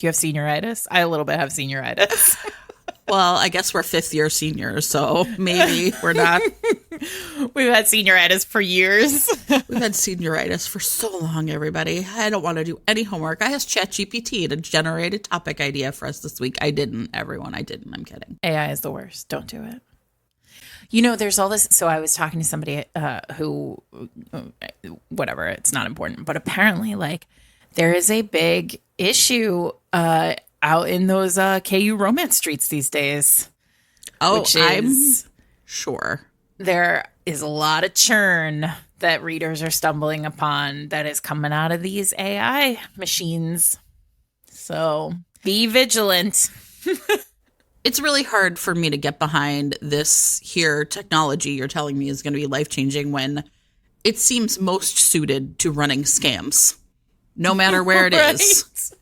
Do you have senioritis? I a little bit have senioritis. Well, I guess we're 5th-year seniors, so maybe we're not. We've had senioritis for years. We've had senioritis for so long, everybody. I don't want to do any homework. I asked ChatGPT to generate a topic idea for us this week. I didn't, everyone. I didn't. I'm kidding. AI is the worst. Don't do it. You know, there's all this. So I was talking to somebody who, whatever, it's not important. But apparently, like, there is a big issue out in those KU romance streets these days. Oh, I'm sure. There is a lot of churn that readers are stumbling upon that is coming out of these AI machines. So be vigilant. It's really hard for me to get behind this here technology you're telling me is going to be life-changing when it seems most suited to running scams, no matter where it Right. is.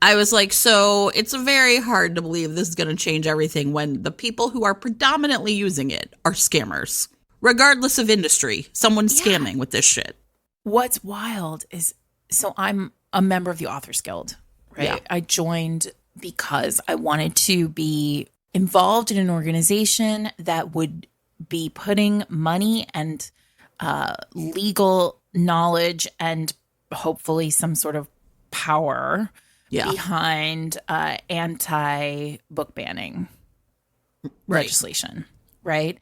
I was like, so it's very hard to believe this is going to change everything when the people who are predominantly using it are scammers. Regardless of industry, someone's scamming with this shit. What's wild is, so I'm a member of the Authors Guild, right? Yeah. I joined because I wanted to be involved in an organization that would be putting money and legal knowledge and hopefully some sort of power behind anti-book banning legislation, right?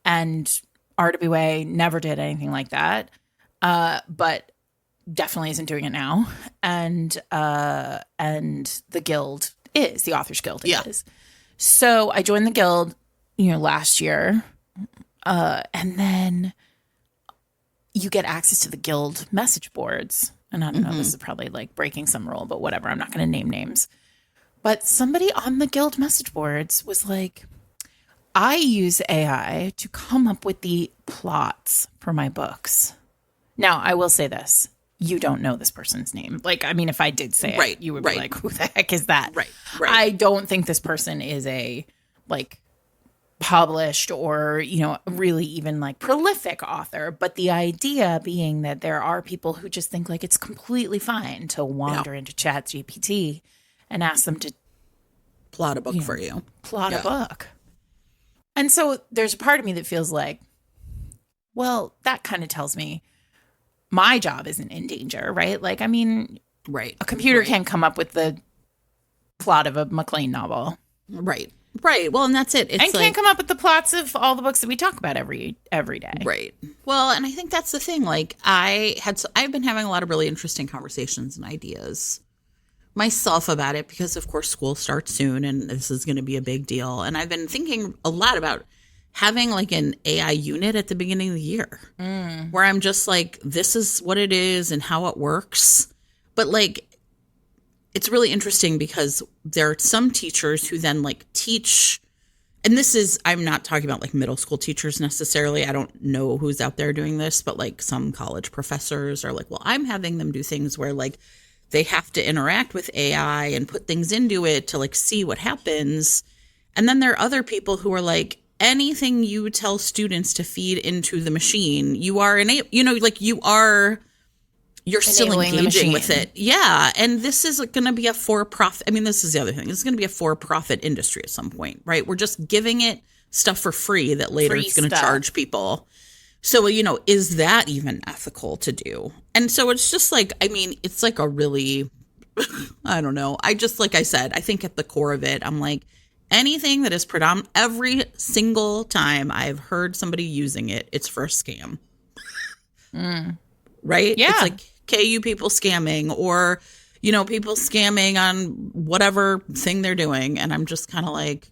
And RWA never did anything like that, but definitely isn't doing it now. And the guild is, the Authors Guild is. So I joined the guild, last year, and then you get access to the guild message boards. And I don't know, this is probably like breaking some rule, but whatever. I'm not going to name names. But somebody on the guild message boards was like, I use AI to come up with the plots for my books. Now, I will say this. You don't know this person's name. Like, I mean, if I did say it, you would be like, who the heck is that? Right. I don't think this person is a, like, published or, really even, like, prolific author. But the idea being that there are people who just think, like, it's completely fine to wander into ChatGPT and ask them to plot a book for you. Plot a book. And so there's a part of me that feels like, well, that kind of tells me my job isn't in danger, right? Like, I mean, a computer can't come up with the plot of a MacLean novel. Right. Well, and that's it. It's and can't come up with the plots of all the books that we talk about every day. Right. Well, and I think that's the thing. Like, I've been having a lot of really interesting conversations and ideas myself about it because, of course, school starts soon and this is going to be a big deal. And I've been thinking a lot about having like an AI unit at the beginning of the year where I'm just like, this is what it is and how it works. But like, it's really interesting because there are some teachers who then like teach, and this is, I'm not talking about like middle school teachers necessarily. I don't know who's out there doing this, but like some college professors are like, well, I'm having them do things where like they have to interact with AI and put things into it to like see what happens. And then there are other people who are like, anything you tell students to feed into the machine, you are you're still engaging with it. Yeah. And this is going to be a for-profit. I mean, this is the other thing. This is going to be a for-profit industry at some point, right? We're just giving it stuff for free that later it's going to charge people. So, is that even ethical to do? And so it's just like, I mean, it's like a really, I don't know. Like I said, I think at the core of it, I'm like, anything that is every single time I've heard somebody using it, it's for a scam. Right? Yeah. It's like KU people scamming or, people scamming on whatever thing they're doing. And I'm just kind of like,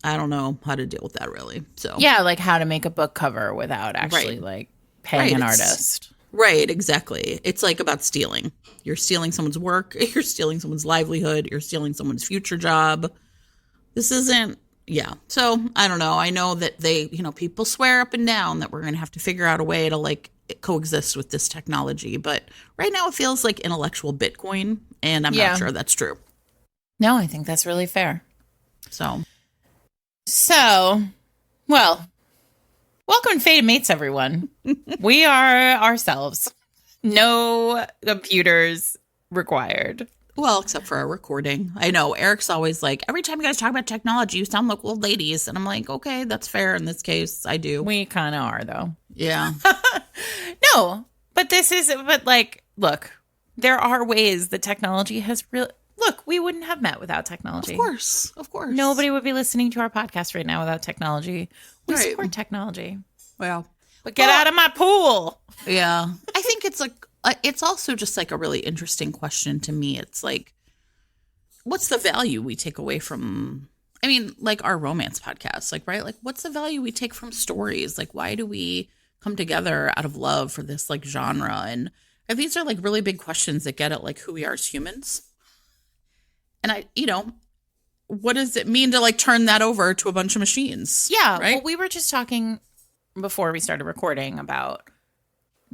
I don't know how to deal with that really. So yeah, like how to make a book cover without actually like paying an artist. Right, exactly. It's like about stealing. You're stealing someone's work. You're stealing someone's livelihood. You're stealing someone's future job. This isn't, So I don't know. I know that they, people swear up and down that we're going to have to figure out a way to like coexist with this technology. But right now it feels like intellectual Bitcoin. And I'm not sure that's true. No, I think that's really fair. So, well, welcome to Fated Mates, everyone. We are ourselves. No computers required. Well, except for our recording. I know Eric's always like, every time you guys talk about technology, you sound like old ladies. And I'm like, okay, that's fair. In this case, I do. We kind of are, though. Yeah. No, but look, there are ways that technology has really, look, we wouldn't have met without technology. Of course. Nobody would be listening to our podcast right now without technology. We Right. support technology. Well, But get out of my pool. yeah. I think it's like, it's also just like a really interesting question to me. It's like, what's the value we take away from, I mean, like our romance podcast, like, right? Like, what's the value we take from stories? Like, why do we come together out of love for this like genre? And these are like really big questions that get at like who we are as humans. And what does it mean to like turn that over to a bunch of machines? Yeah. Right. Well, we were just talking before we started recording about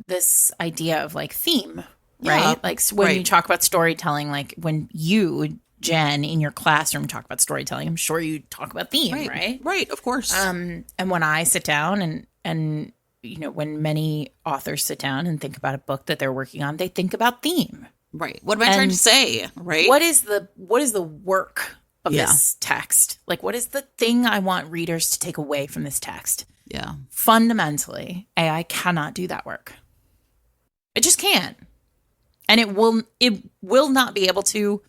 this idea of like theme, right? Yeah, Like when right. you talk about storytelling, like when you, Jen, in your classroom talk about storytelling, I'm sure you talk about theme, right? Right, of course. And when I sit down and when many authors sit down and think about a book that they're working on, they think about theme. Right. What am I trying to say? Right. What is the work of Yeah. this text? Like, what is the thing I want readers to take away from this text? Yeah. Fundamentally, AI cannot do that work. It just can't. And it will not be able to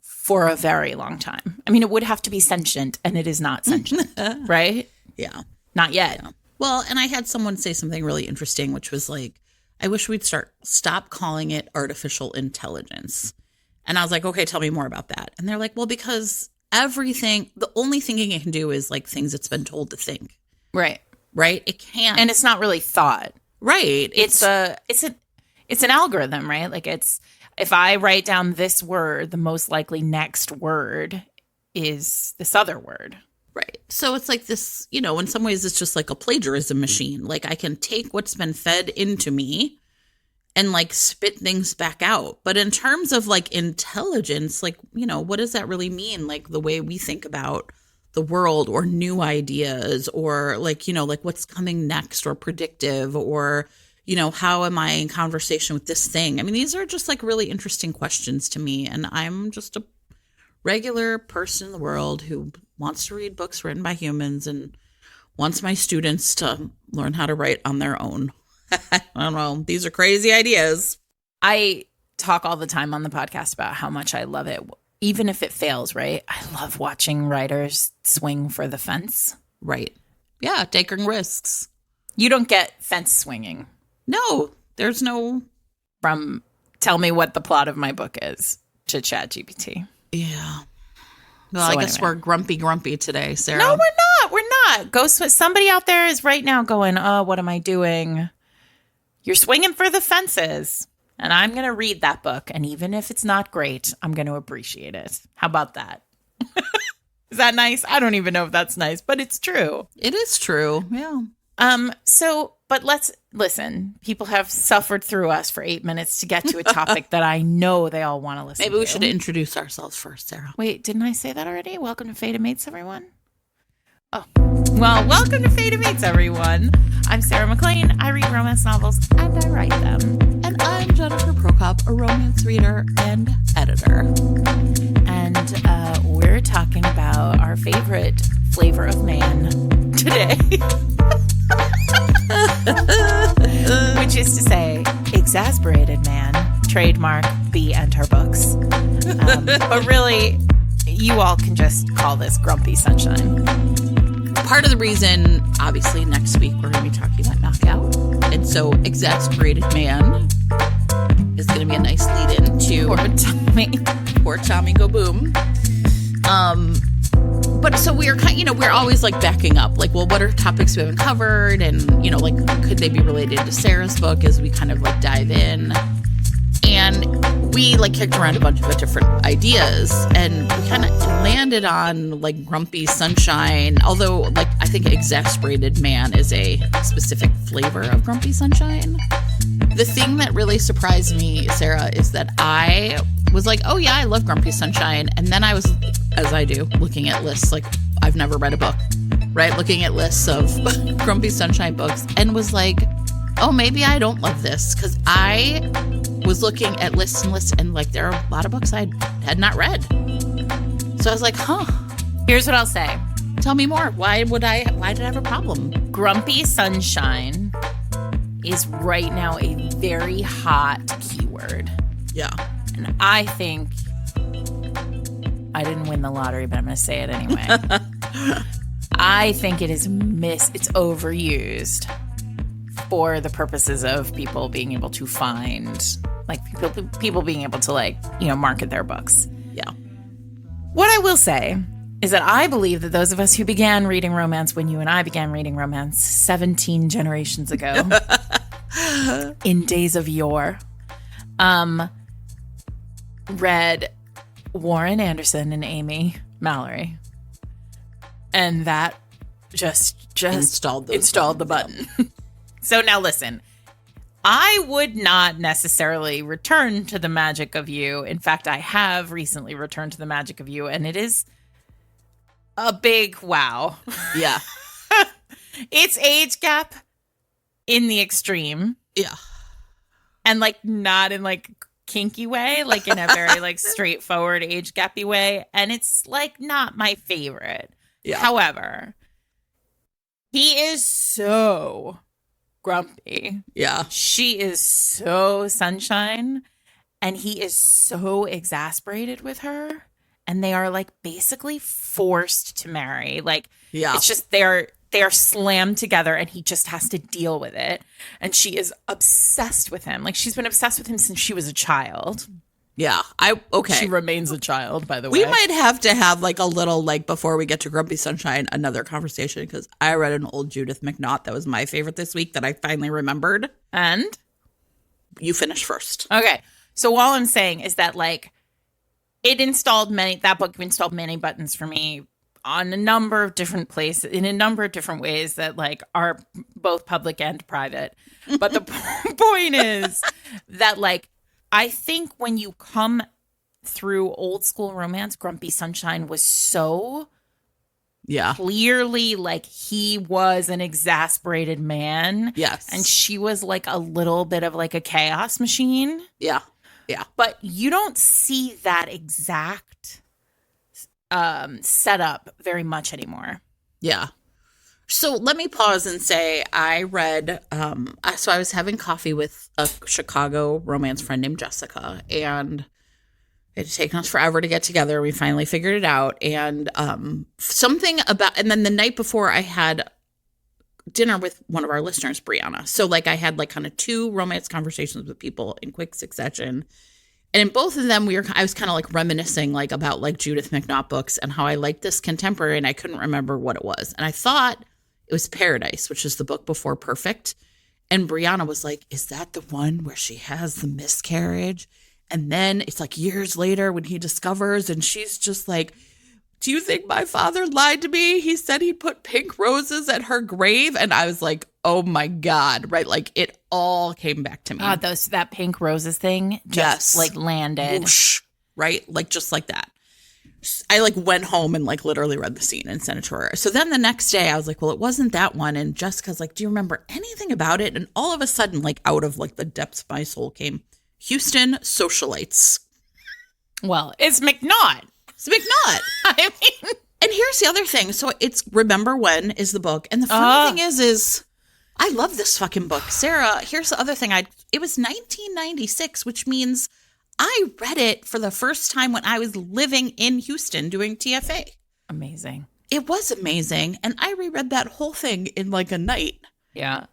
for a very long time. I mean, it would have to be sentient, and it is not sentient, right? Yeah. Not yet. Yeah. Well, and I had someone say something really interesting, which was like, I wish we'd stop calling it artificial intelligence. And I was like, okay, tell me more about that. And they're like, well, because the only thinking it can do is like things it's been told to think. Right. Right? It can't. And it's not really thought. Right. It's an algorithm, right? Like if I write down this word, the most likely next word is this other word. Right. So it's like this, in some ways it's just like a plagiarism machine. Like I can take what's been fed into me and like spit things back out. But in terms of like intelligence, like, what does that really mean? Like the way we think about the world or new ideas or like, like what's coming next or predictive or, how am I in conversation with this thing? I mean, these are just like really interesting questions to me. And I'm just a regular person in the world who wants to read books written by humans and wants my students to learn how to write on their own. I don't know. These are crazy ideas. I talk all the time on the podcast about how much I love it, even if it fails, right? I love watching writers swing for the fence. Right. Yeah, taking risks. You don't get fence swinging No, there's no. from tell me what the plot of my book is to ChatGPT. Yeah. Well, So I guess anyway. we're grumpy today, Sarah. No, we're not. We're not. Go somebody out there is right now going, oh, what am I doing? You're swinging for the fences. And I'm going to read that book. And even if it's not great, I'm going to appreciate it. How about that? Is that nice? I don't even know if that's nice, but it's true. It is true. Yeah. But let's listen. People have suffered through us for 8 minutes to get to a topic that I know they all want to listen to. Maybe we should introduce ourselves first, Sarah. Wait, didn't I say that already? Welcome to Fated Mates, everyone. Oh, well, welcome to Fated Mates, everyone. I'm Sarah McLean. I read romance novels and I write them. And I'm Jennifer Prokop, a romance reader and editor. And we're talking about our favorite flavor of man today. Which is to say, Exasperated Man, trademark B.andherbooks. But really, you all can just call this Grumpy Sunshine. Part of the reason, obviously, next week we're going to be talking about Knockout. And so Exasperated Man is going to be a nice lead-in to Poor Tommy Go Boom. But so we're we're always like backing up, like, well, what are topics we haven't covered? And, like, could they be related to Sarah's book as we kind of like dive in? And we like kicked around a bunch of different ideas and we kind of landed on like Grumpy Sunshine, although like I think Exasperated Man is a specific flavor of Grumpy Sunshine. The thing that really surprised me, Sarah, is that I was like, oh yeah, I love Grumpy Sunshine. And then I was, as I do, looking at lists, like I've never read a book, right? Looking at lists of Grumpy Sunshine books and was like, oh, maybe I don't love this, because I was looking at lists and lists, and like there are a lot of books I had not read. So I was like, huh. Here's what I'll say. Tell me more. Why did I have a problem? Grumpy Sunshine is right now a very hot keyword. Yeah. And I think I didn't win the lottery, but I'm going to say it anyway. I think it is it's overused for the purposes of people being able to find, like people being able to like, market their books. Yeah. What I will say is that I believe that those of us who began reading romance when you and I began reading romance 17 generations ago, in days of yore, read Warren Anderson and Amy Mallory. And that just installed the button. So now listen, I would not necessarily return to the magic of you. In fact, I have recently returned to the magic of you, and it is a big wow. Yeah. It's age gap in the extreme. Yeah. And like not in like kinky way, like in a very like straightforward age gappy way. And it's like not my favorite. Yeah. However, he is so grumpy. Yeah. She is so sunshine. And he is so exasperated with her. And they are like basically forced to marry. Like, yeah. It's just they are slammed together and he just has to deal with it. And she is obsessed with him. Like she's been obsessed with him since she was a child. Yeah. Okay. She remains a child, by the way. We might have to have like a little, like before we get to Grumpy Sunshine, another conversation, because I read an old Judith McNaught that was my favorite this week that I finally remembered. And? You finish first. Okay. So all I'm saying is that like that book installed many buttons for me on a number of different places, in a number of different ways that like are both public and private. But the point is that like, I think when you come through old school romance, Grumpy Sunshine was so clearly like he was an exasperated man. Yes. And she was like a little bit of like a chaos machine. Yeah. Yeah. But you don't see that exact setup very much anymore. Yeah. So let me pause and say I read, so I was having coffee with a Chicago romance friend named Jessica, and it had taken us forever to get together. We finally figured it out. And and then the night before I had dinner with one of our listeners, Brianna. So like I had like kind of two romance conversations with people in quick succession. And in both of them, I was kind of like reminiscing like about like Judith McNaught books and how I liked this contemporary, and I couldn't remember what it was. And I thought it was Paradise, which is the book before Perfect. And Brianna was like, is that the one where she has the miscarriage? And then it's like years later when he discovers, and she's just like, do you think my father lied to me? He said he'd put pink roses at her grave. And I was like, oh my God, right? Like it all came back to me. That pink roses thing just like landed. Whoosh, right? Like just like that. I like went home and like literally read the scene and sent it to her. So then the next day I was like, well, it wasn't that one. And Jessica's like, do you remember anything about it? And all of a sudden, like out of like the depths of my soul came Houston Socialites. Well, it's McNaught. It's McNaught. I mean, and here's the other thing. So it's Remember When is the book. And the funny thing is I love this fucking book. Sarah, here's the other thing. It was 1996, which means I read it for the first time when I was living in Houston doing TFA. Amazing. It was amazing. And I reread that whole thing in like a night. Yeah.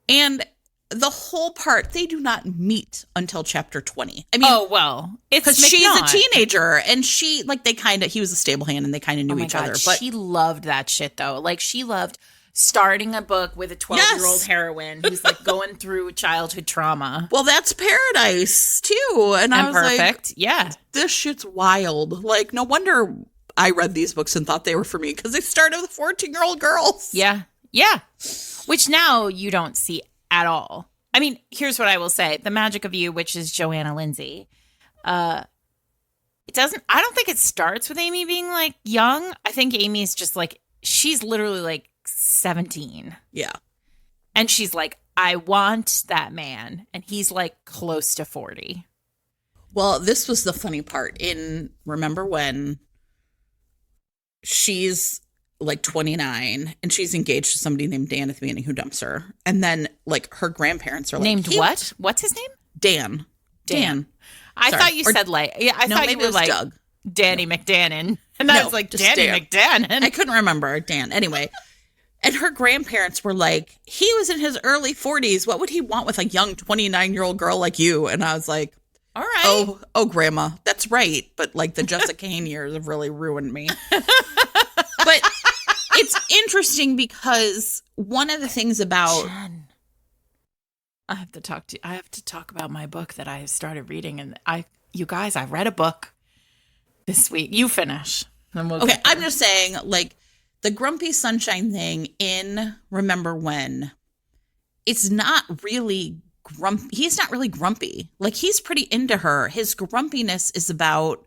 And the whole part, they do not meet until chapter 20. I mean, it's because she's a teenager and he was a stable hand and they kind of knew each other. But she loved that shit though. Like she loved starting a book with a 12-year-old heroine who's like going through childhood trauma. Well, that's Paradise too. And I was Perfect. Like, yeah, this shit's wild. Like, no wonder I read these books and thought they were for me because they started with 14-year-old girls. Yeah. Yeah. Which now you don't see at all. I mean, here's what I will say. The Magic of You, which is Joanna Lindsay, I don't think it starts with Amy being like young. I think Amy's just like, she's literally like 17. Yeah. And she's like I want that man. And he's like close to 40. Well, this was the funny part. Remember when she's like 29 and she's engaged to somebody named Dan at the beginning who dumps her. And then like her grandparents are like, named what? What's his name? Dan. I thought you said like, yeah, I thought you were like Doug. Danny McDannon. And I was like, Danny McDannon. I couldn't remember Dan. Anyway. And her grandparents were like, he was in his early 40s. What would he want with a young 29-year-old girl like you? And I was like, all right. Oh, grandma, that's right. But like the Jessica Kane years have really ruined me. But it's interesting because one of the things about Jen, I have to talk about my book that I started reading, and you guys, I read a book this week. You finish. Then we'll okay, I'm just saying, like the grumpy sunshine thing in Remember When, it's not really he's not really grumpy. Like he's pretty into her. His grumpiness is about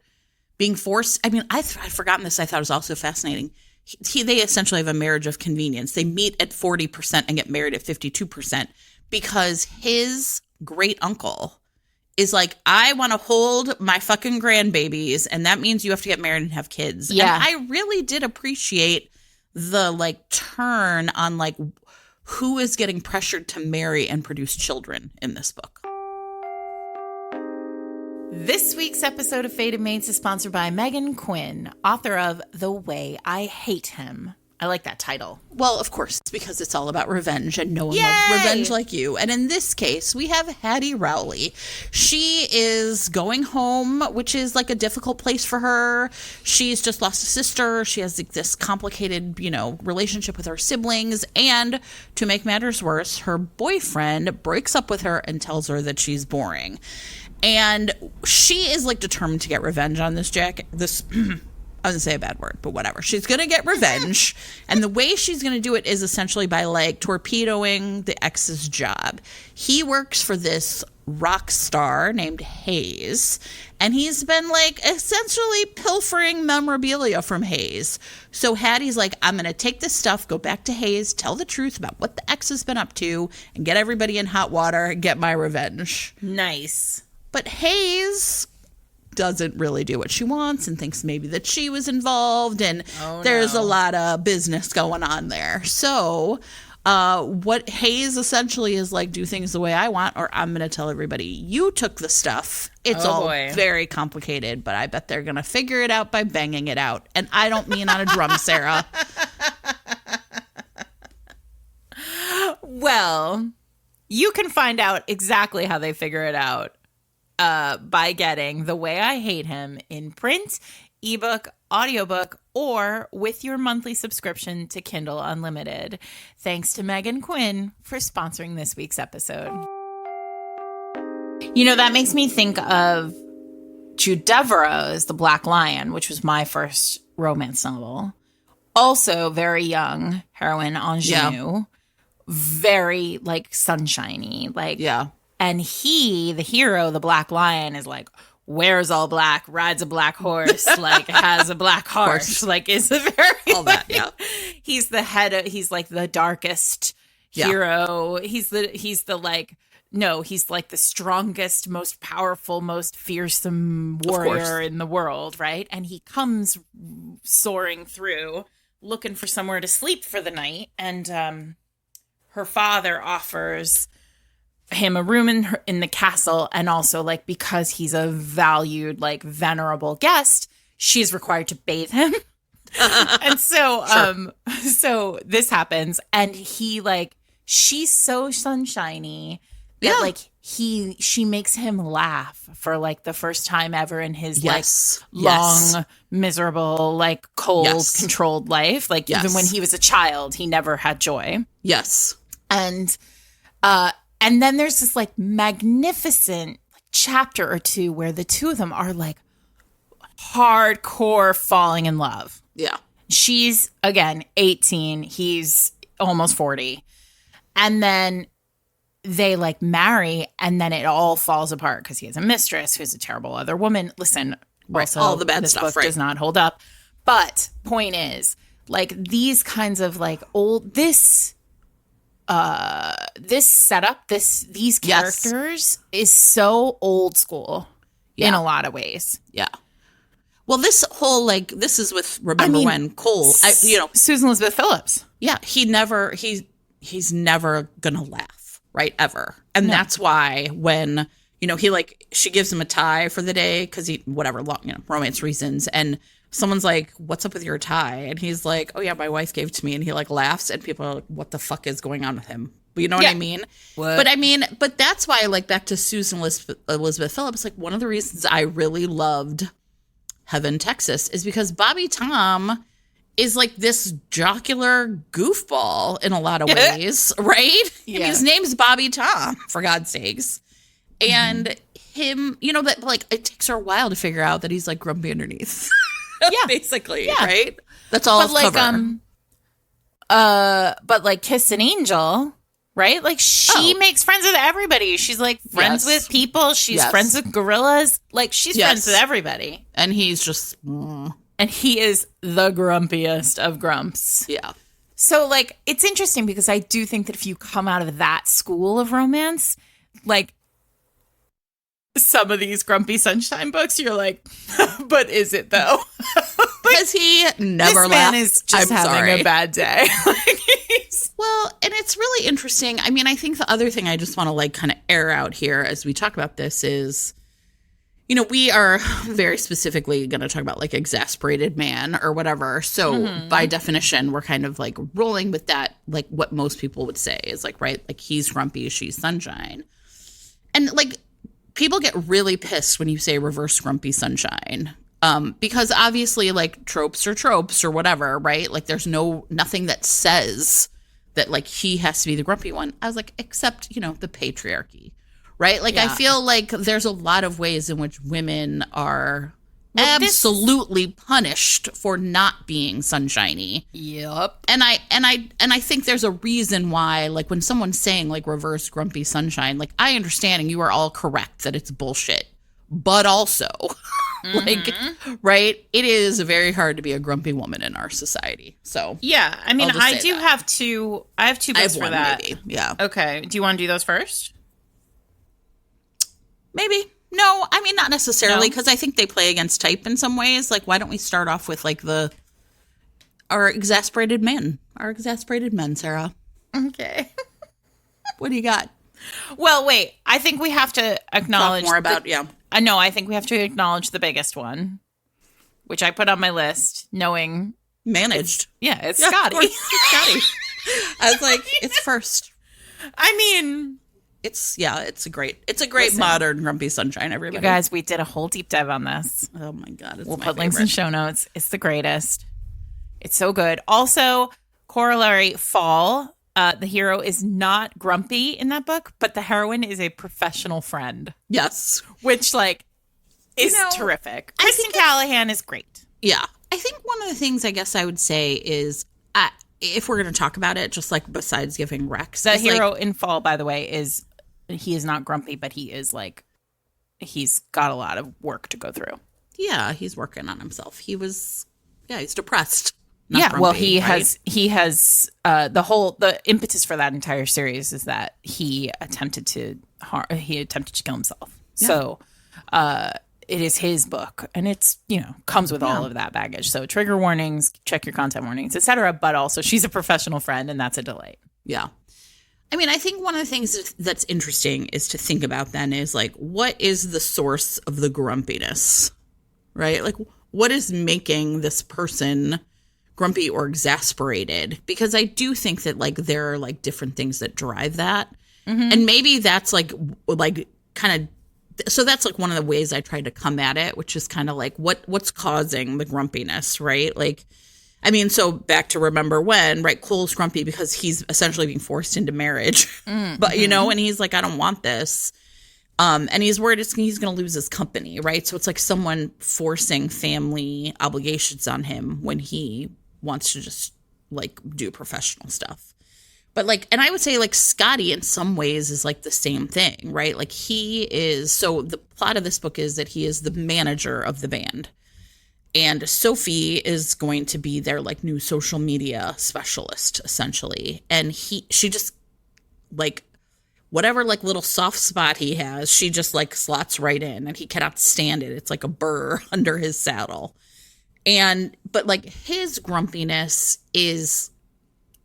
being forced. I mean, I'd forgotten this. I thought it was also fascinating. They essentially have a marriage of convenience. They meet at 40% and get married at 52% because his great uncle is like, I want to hold my fucking grandbabies, and that means you have to get married and have kids. Yeah. And I really did appreciate the like turn on like who is getting pressured to marry and produce children in this book. This week's episode of Fated Mates is sponsored by Megan Quinn, author of The Way I Hate Him. I like that title. Well, of course, it's because it's all about revenge, and no one loves revenge like you. And in this case, we have Hattie Rowley. She is going home, which is like a difficult place for her. She's just lost a sister. She has like this complicated, relationship with her siblings. And to make matters worse, her boyfriend breaks up with her and tells her that she's boring. And she is like determined to get revenge on this I was going to say a bad word, but whatever. She's going to get revenge. And the way she's going to do it is essentially by like torpedoing the ex's job. He works for this rock star named Hayes, and he's been like essentially pilfering memorabilia from Hayes. So Hattie's like, I'm going to take this stuff, go back to Hayes, tell the truth about what the ex has been up to, and get everybody in hot water and get my revenge. Nice. But Hayes doesn't really do what she wants and thinks maybe that she was involved, and there's a lot of business going on there. So what Hayes essentially is like, do things the way I want, or I'm going to tell everybody you took the stuff. It's very complicated, but I bet they're going to figure it out by banging it out. And I don't mean on a drum, Sarah. Well, you can find out exactly how they figure it out by getting The Way I Hate Him in print, ebook, audiobook, or with your monthly subscription to Kindle Unlimited. Thanks to Megan Quinn for sponsoring this week's episode. That makes me think of Jude Devereaux's The Black Lion, which was my first romance novel. Also very young, heroine ingenue, very like sunshiny, like And he, the hero, the Black Lion, is like, wears all black, rides a black horse, like has a black heart, like is a very all that. Yeah, he's the head of, he's like the darkest hero. He's like the strongest, most powerful, most fearsome warrior in the world, right? And he comes soaring through, looking for somewhere to sleep for the night, and her father offers him a room in the castle, and also like because he's a valued, like venerable guest, she's required to bathe him. And so so this happens, and he like, she's so sunshiny that like she makes him laugh for like the first time ever in his like long, miserable, like cold, controlled life. Like even when he was a child, he never had joy. Yes. And then there's this like magnificent chapter or two where the two of them are like hardcore falling in love. Yeah. She's, again, 18. He's almost 40. And then they like marry, and then it all falls apart because he has a mistress who's a terrible other woman. Listen, also, all the bad this stuff, book does not hold up. But point is, like these kinds of like this setup, these Yes. characters is so old school in a lot of ways. Yeah. Well, this whole, like, this is with Remember When Cole, Susan Elizabeth Phillips. yeah, he's never gonna laugh, right? Ever. And that's why when, she gives him a tie for the day because romance reasons. And someone's like, what's up with your tie? And he's like, oh yeah, my wife gave it to me. And he like laughs and people are like, what the fuck is going on with him? You know what I mean? What? But that's why, like, back to Susan Elizabeth Phillips, like, one of the reasons I really loved Heaven, Texas is because Bobby Tom is like this jocular goofball in a lot of ways, right? Yeah. And his name's Bobby Tom, for God's sakes. And him, that like it takes her a while to figure out that he's like grumpy underneath. Yeah. Basically, right? That's all it's cover. But like Kiss an Angel, right? Like she makes friends with everybody. She's like friends with people. She's friends with gorillas. Like she's friends with everybody. And he's just... And he is the grumpiest of grumps. Yeah. So, like, it's interesting because I do think that if you come out of that school of romance, like, some of these Grumpy Sunshine books, you're like, but is it, though? Because he never this laughed. man is just having a bad day. Well, and it's really interesting. I mean, I think the other thing I just want to, like, kind of air out here as we talk about this is... we are very specifically going to talk about like Exasperated Man or whatever. So by definition, we're kind of like rolling with that, like what most people would say is like, right, like he's grumpy, she's sunshine. And like people get really pissed when you say reverse grumpy sunshine. Because obviously like tropes or whatever, right? Like there's nothing that says that like he has to be the grumpy one. I was like, except, the patriarchy. Right? Like, I feel like there's a lot of ways in which women are absolutely punished for not being sunshiny. Yep. And I think there's a reason why, like, when someone's saying, like, reverse grumpy sunshine, like, I understand and you are all correct that it's bullshit. But also, like, right? It is very hard to be a grumpy woman in our society. So, yeah. I mean, I have two books for that. Maybe. Yeah. Okay. Do you want to do those first? Maybe. No, I mean, not necessarily, because I think they play against type in some ways. Like, why don't we start off with, like, our exasperated men, Sarah? Okay. What do you got? Well, wait. I think we have to acknowledge... Talk more about, No, I think we have to acknowledge the biggest one, which I put on my list, knowing... Managed. It's Scotty. It's Scotty. I was like, it's first. I mean... It's a great modern Grumpy Sunshine, everybody. You guys, we did a whole deep dive on this. Oh my God. We'll put links in show notes. It's the greatest. It's so good. Also, corollary Fall. The hero is not grumpy in that book, but the heroine is a professional friend. Yes. Which, like, is terrific. Kristen Callahan is great. Yeah. I think one of the things I guess I would say is, if we're going to talk about it, just like besides giving Rex. The hero in Fall, by the way, he is not grumpy, but he is like, he's got a lot of work to go through. Yeah, he's working on himself. He's depressed. Grumpy, well, he has the impetus for that entire series is that he attempted to kill himself. Yeah. So, it is his book, and it's, comes with all of that baggage. So trigger warnings, check your content warnings, etc. But also she's a professional friend, and that's a delight. Yeah. I mean, I think one of the things that's interesting is to think about then is like, what is the source of the grumpiness, right? Like, what is making this person grumpy or exasperated? Because I do think that like there are like different things that drive that. And maybe that's like kind of, so that's like one of the ways I tried to come at it, which is kind of like what's causing the grumpiness, right? Like, I mean, so back to Remember When, right? Cole's grumpy because he's essentially being forced into marriage, but and he's like, I don't want this. And he's worried he's going to lose his company, right? So it's like someone forcing family obligations on him when he wants to just like do professional stuff. But like, and I would say like Scotty in some ways is like the same thing, right? Like so the plot of this book is that he is the manager of the band. And Sophie is going to be their like new social media specialist, essentially. And she just like whatever like little soft spot he has, she just like slots right in, and he cannot stand it. It's like a burr under his saddle. But like his grumpiness is,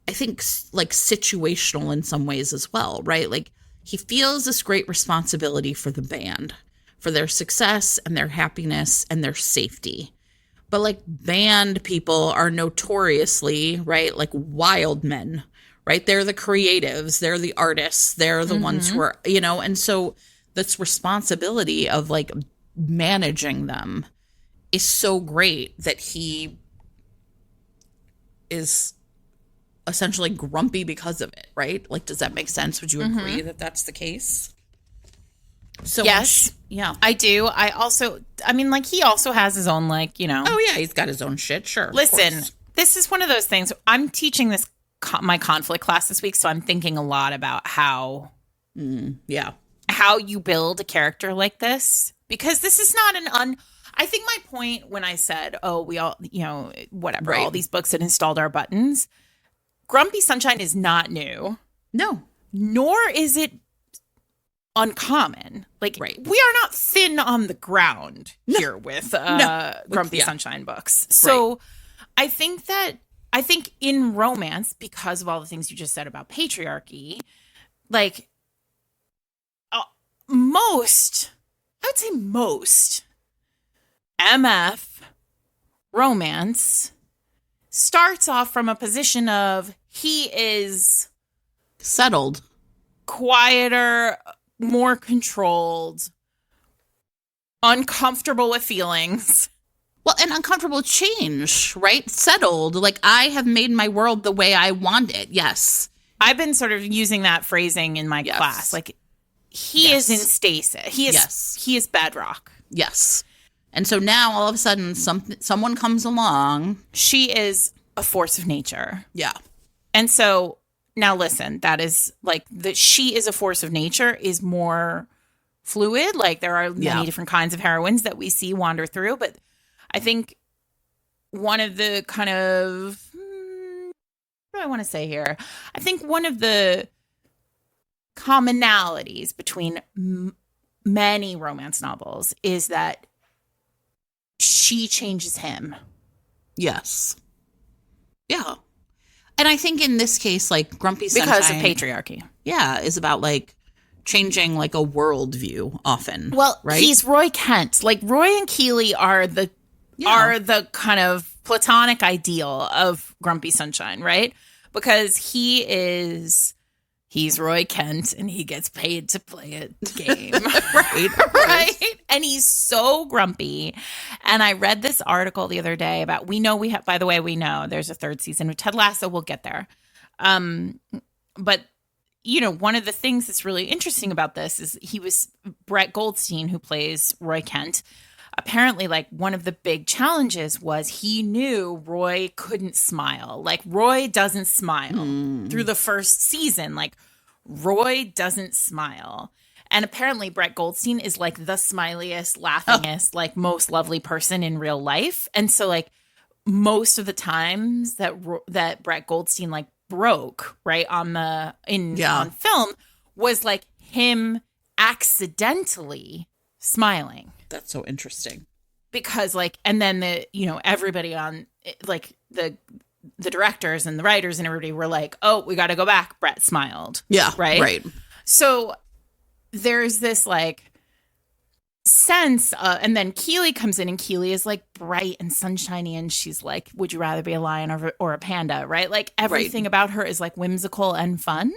I think, like situational in some ways as well, right? Like he feels this great responsibility for the band, for their success and their happiness and their safety. But like band people are notoriously, right, like wild men, right? They're the creatives, they're the artists, they're the ones who are, and so this responsibility of like managing them is so great that he is essentially grumpy because of it, right? Like, does that make sense? Would you agree that that's the case? So yes, yeah, I do. I mean, like, he also has his own, like, Oh yeah, he's got his own shit. Sure. Listen, this is one of those things. I'm teaching my conflict class this week, so I'm thinking a lot about how you build a character like this, because this is not I think my point when I said, oh, we all, whatever, all these books that installed our buttons, Grumpy Sunshine is not new. No. Nor is it uncommon. Like, we are not thin on the ground here with Grumpy Sunshine books. So I think in romance, because of all the things you just said about patriarchy, like I would say most MF romance starts off from a position of he is settled, quieter, more controlled, uncomfortable with feelings. Well, and uncomfortable with change, right? Settled. Like, I have made my world the way I want it. Yes. I've been sort of using that phrasing in my class. Like, he is in stasis. He is bedrock. Yes. And so now all of a sudden someone comes along. She is a force of nature. Yeah. And so now listen, that is like she is a force of nature is more fluid. Like, there are many different kinds of heroines that we see wander through. But I think one of the kind of, what do I want to say here? I think one of the commonalities between many romance novels is that she changes him. Yes. Yeah. And I think in this case, like, Grumpy Sunshine, because of patriarchy. Yeah, is about like changing like a worldview often. Well, right? He's Roy Kent. Like, Roy and Keeley are the kind of platonic ideal of Grumpy Sunshine, right? Because he's Roy Kent and he gets paid to play a game. Right. And he's so grumpy. And I read this article the other day about, we know there's a third season of Ted Lasso. We'll get there. But, one of the things that's really interesting about this is Brett Goldstein, who plays Roy Kent. Apparently, like, one of the big challenges was he knew Roy couldn't smile. Like, Roy doesn't smile through the first season. Like, Roy doesn't smile. And apparently Brett Goldstein is like the smiliest, laughingest, like most lovely person in real life. And so like most of the times that Brett Goldstein like broke, right, on film was like him accidentally smiling. That's so interesting. Because like, and then everybody on like the directors and the writers and everybody were like, oh, we got to go back. Brett smiled. Yeah. Right. So there's this like sense, and then Keeley comes in, and Keeley is like bright and sunshiny, and she's like, would you rather be a lion or a panda? Right. Like everything about her is like whimsical and fun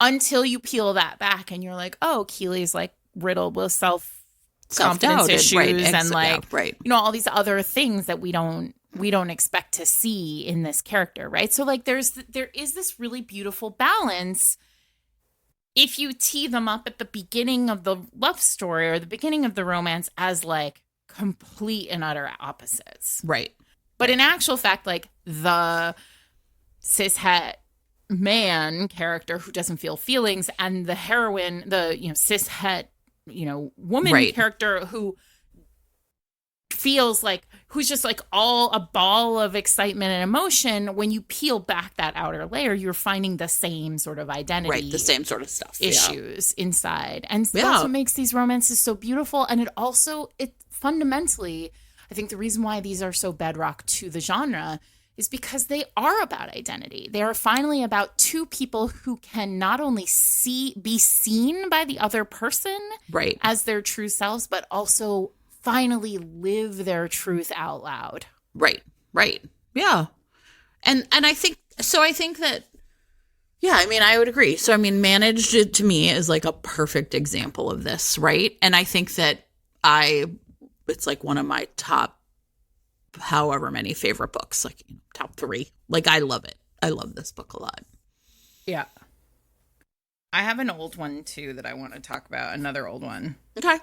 until you peel that back and you're like, oh, Keeley's like riddled with self-confidence issues and like, all these other things that we don't expect to see in this character. Right. So like there is this really beautiful balance if you tee them up at the beginning of the love story or the beginning of the romance as like complete and utter opposites. Right. But in actual fact, like the cishet man character who doesn't feel feelings and the heroine, the cishet, woman character who feels like, who's just like all a ball of excitement and emotion, when you peel back that outer layer, you're finding the same sort of identity. Right, the same sort of stuff. Issues inside. And that's what makes these romances so beautiful. And it fundamentally, I think the reason why these are so bedrock to the genre is because they are about identity. They are finally about two people who can not only be seen by the other person as their true selves, but also finally live their truth out loud. Right. Yeah. And I think that, yeah, I mean, I would agree. So, I mean, Managed to me is like a perfect example of this, right? And I think that it's like one of my top however many favorite books, like top 3. Like, I love it. I love this book a lot. Yeah. I have an old one too that I want to talk about. Another old one. Okay.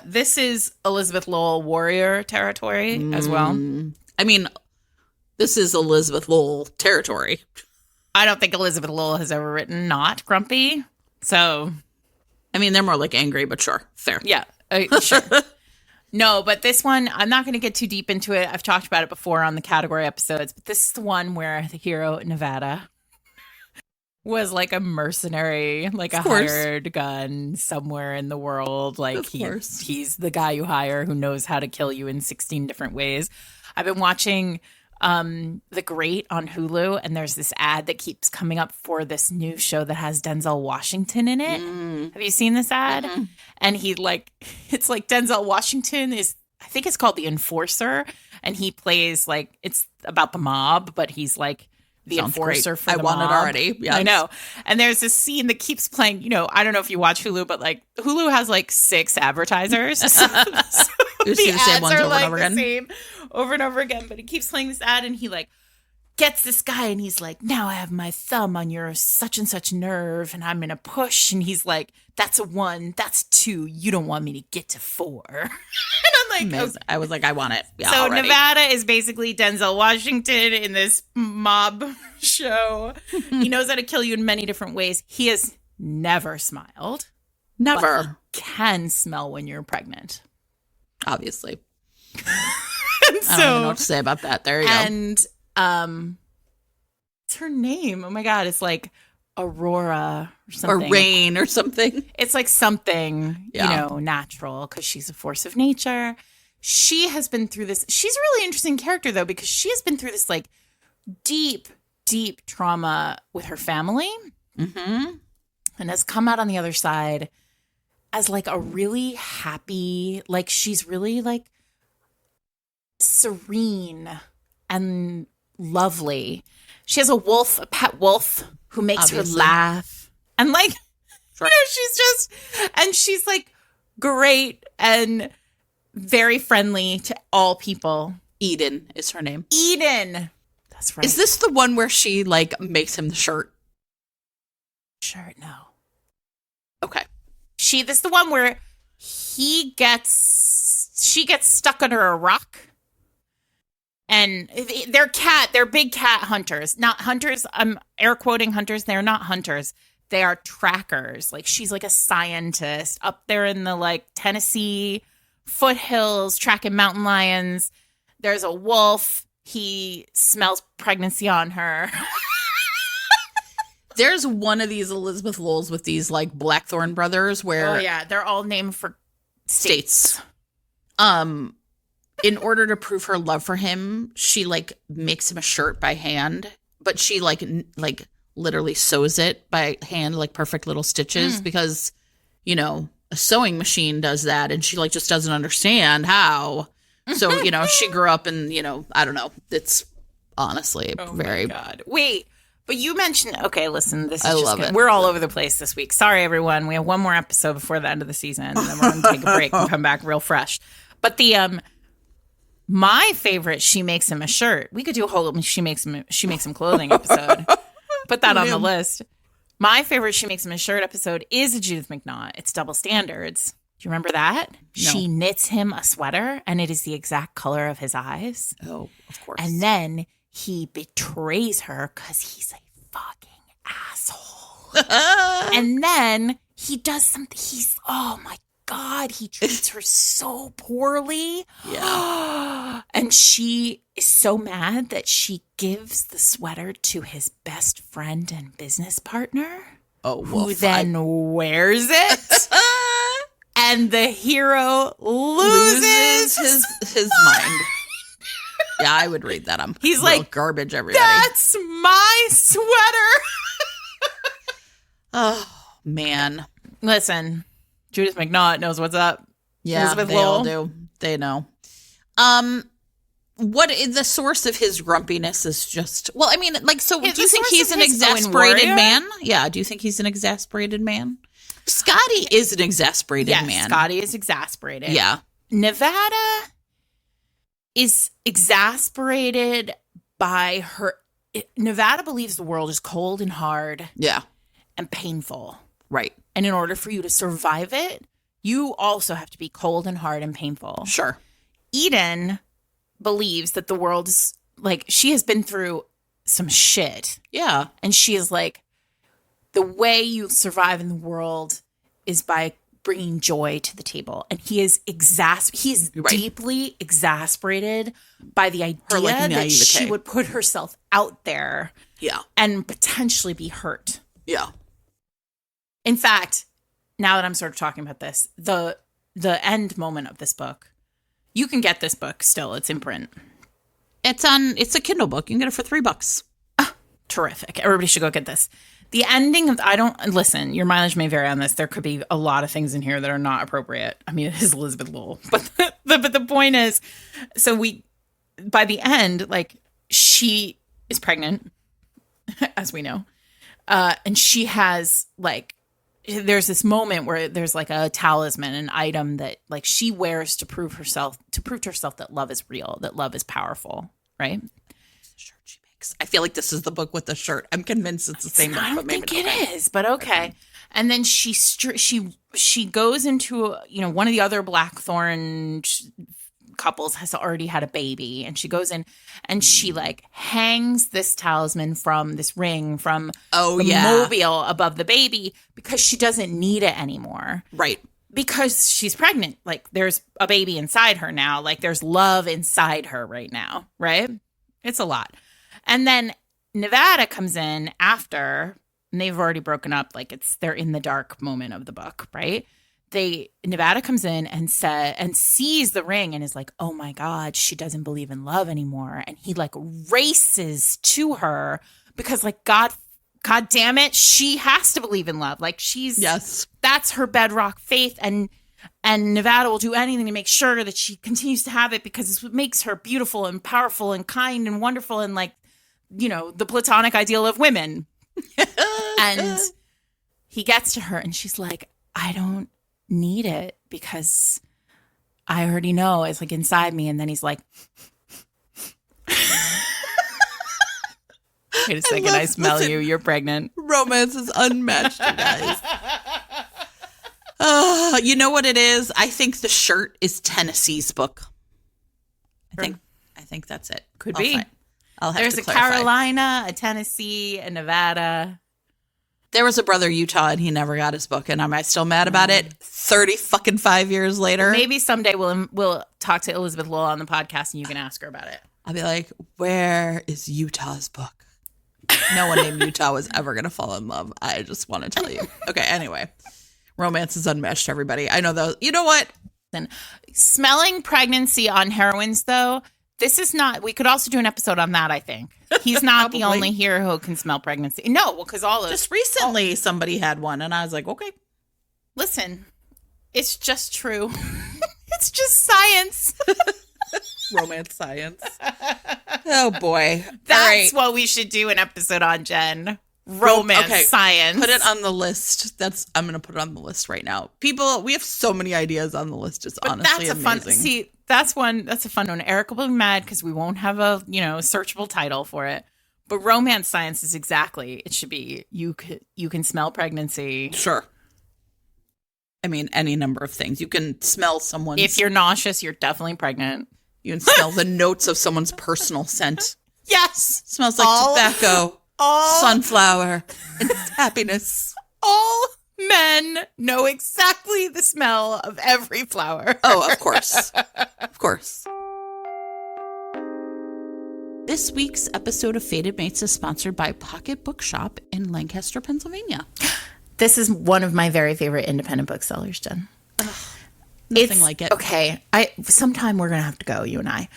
This is Elizabeth Lowell warrior territory as well. I mean, this is Elizabeth Lowell territory. I don't think Elizabeth Lowell has ever written not grumpy. So, I mean, they're more like angry, but sure. Fair. Yeah. Sure. No, but this one, I'm not going to get too deep into it. I've talked about it before on the category episodes, but this is the one where the hero, Nevada, was like a mercenary, like a hired gun somewhere in the world. Like he's the guy you hire who knows how to kill you in 16 different ways. I've been watching The Great on Hulu, and there's this ad that keeps coming up for this new show that has Denzel Washington in it. Have you seen this ad? Mm-hmm. And it's like Denzel Washington is, I think it's called The Enforcer, and he plays like, it's about the mob, but he's like the enforcer for the mob. I want it already. Yes. I know. And there's this scene that keeps playing, I don't know if you watch Hulu, but like Hulu has like 6 advertisers. So you see the same ones over and over again. Same over and over again, but he keeps playing this ad, and he like gets this guy, and he's like, now I have my thumb on your such and such nerve, and I'm gonna push, and he's like, that's a 1, that's 2, you don't want me to get to 4. And I'm like, okay. I was like, I want it. Yeah, so already. Nevada is basically Denzel Washington in this mob show. He knows how to kill you in many different ways. He has never smiled. Never. But he can smell when you're pregnant. Obviously. I don't even know what to say about that. There you go. And what's her name? Oh my God, it's like Aurora or something. Or Rain or something. It's like something, natural, because she's a force of nature. She has been through this. She's a really interesting character, though, because she has been through this like deep, deep trauma with her family. Mm-hmm. And has come out on the other side as like a really happy, like she's really like serene and lovely. She has a pet wolf who makes her laugh. And like, she's like great and very friendly to all people. Eden is her name. Eden. That's right. Is this the one where she like makes him the shirt? Shirt, no. Okay. This is the one where she gets stuck under a rock. And they're big cat hunters. Not hunters, I'm air quoting hunters. They're not hunters. They are trackers. Like, she's like a scientist up there in the like Tennessee foothills tracking mountain lions. There's a wolf. He smells pregnancy on her. There's one of these Elizabeth Lowells with these like Blackthorn brothers where... Oh, yeah. They're all named for states. In order to prove her love for him, she like makes him a shirt by hand, but she like literally sews it by hand, like perfect little stitches because, a sewing machine does that. And she like just doesn't understand how. So, she grew up and, I don't know. It's honestly very... Oh, my God. Wait. But you mentioned, okay, listen, this is I just love good. it. We're all over the place this week. Sorry, everyone. We have one more episode before the end of the season, and then we're going to take a break and come back real fresh. But my favorite, She Makes Him a Shirt. We could do a whole She Makes Him Clothing episode. Put that on the list. My favorite She Makes Him a Shirt episode is a Judith McNaught. It's Double Standards. Do you remember that? No. She knits him a sweater, and it is the exact color of his eyes. Oh, of course. And then he betrays her because he's a fucking asshole. And then he does something. Oh my God, he treats her so poorly. Yeah. And she is so mad that she gives the sweater to his best friend and business partner, who then wears it. And the hero loses his mind. Yeah, I would read that. He's like, garbage, everybody. That's my sweater. Oh, man. Listen, Judith McNaught knows what's up. Yeah, Elizabeth they Lowell. all do. They know. What is the source of his grumpiness is just... Well, I mean, like, so do you think he's an exasperated man? Yeah, do you think he's an exasperated man? Scotty is an exasperated man. Yes, Scotty is exasperated. Yeah. Nevada is exasperated by her... Nevada believes the world is cold and hard. Yeah. And painful. Right. And in order for you to survive it, you also have to be cold and hard and painful. Sure. Eden believes that the world is like, she has been through some shit. Yeah. And she is like, the way you survive in the world is by bringing joy to the table. And he is deeply exasperated by the idea that she would put herself out there. Yeah. And potentially be hurt. Yeah. In fact, now that I'm sort of talking about this, the end moment of this book, you can get this book still. It's in print. It's a Kindle book. You can get it for $3. Terrific. Everybody should go get this. The ending of, listen, your mileage may vary on this. There could be a lot of things in here that are not appropriate. I mean, it is Elizabeth Lowell. But the point is, so by the end, like, she is pregnant, as we know. And she has, like, there's this moment where there's like a talisman, an item that like she wears to prove to herself that love is real, that love is powerful, right? It's the shirt she makes. I feel like this is the book with the shirt. I'm convinced it's the same book. I don't think it is, but okay. And then she goes into one of the other Blackthorn couples has already had a baby, and she goes in and she like hangs this talisman from this ring from the mobile above the baby because she doesn't need it anymore. Right. Because she's pregnant. Like, there's a baby inside her now. Like, there's love inside her right now. Right? It's a lot. And then Nevada comes in after, and they've already broken up. Like, they're in the dark moment of the book, right? Nevada comes in and sees the ring and is like, oh my God, she doesn't believe in love anymore. And he like races to her because like, God damn it, she has to believe in love. Like, that's her bedrock faith. And Nevada will do anything to make sure that she continues to have it because it's what makes her beautiful and powerful and kind and wonderful and like, the platonic ideal of women. And he gets to her and she's like, I don't need it because I already know it's like inside me. And then he's like, wait a second, I smell you. You're pregnant. Romance is unmatched, you guys. You know what it is? I think the shirt is Tennessee's book. I think that's it. Could be. I'll have There's to a clarify. Carolina, a Tennessee, a Nevada. There was a brother Utah and he never got his book. And am I still mad about it? 5 years later. Maybe someday we'll talk to Elizabeth Lowell on the podcast and you can ask her about it. I'll be like, where is Utah's book? No one named Utah was ever going to fall in love. I just want to tell you. Okay, anyway. Romance is unmatched, everybody. I know those. You know what? And smelling pregnancy on heroines, though, this is not, we could also do an episode on that, I think. He's not the only hero who can smell pregnancy. No, well, because all of just recently somebody had one, and I was like, okay. Listen, it's just true. It's just science. Romance science. Oh, boy. That's what we should do an episode on, Jen. Romance science. Put it on the list. I'm going to put it on the list right now. People, we have so many ideas on the list. It's honestly amazing. That's a fun one. Eric will be mad because we won't have a searchable title for it. But romance science is exactly, it should be, you can smell pregnancy. Sure. I mean, any number of things. You can smell someone's... If you're nauseous, you're definitely pregnant. You can smell the notes of someone's personal scent. Yes. Smells like tobacco, sunflower, and happiness. All Men know exactly the smell of every flower. Oh, of course. Of course. This week's episode of Fated Mates is sponsored by Pocket Bookshop in Lancaster, Pennsylvania. This is one of my very favorite independent booksellers, Jen. Nothing like it. Okay. Sometime we're going to have to go, you and I.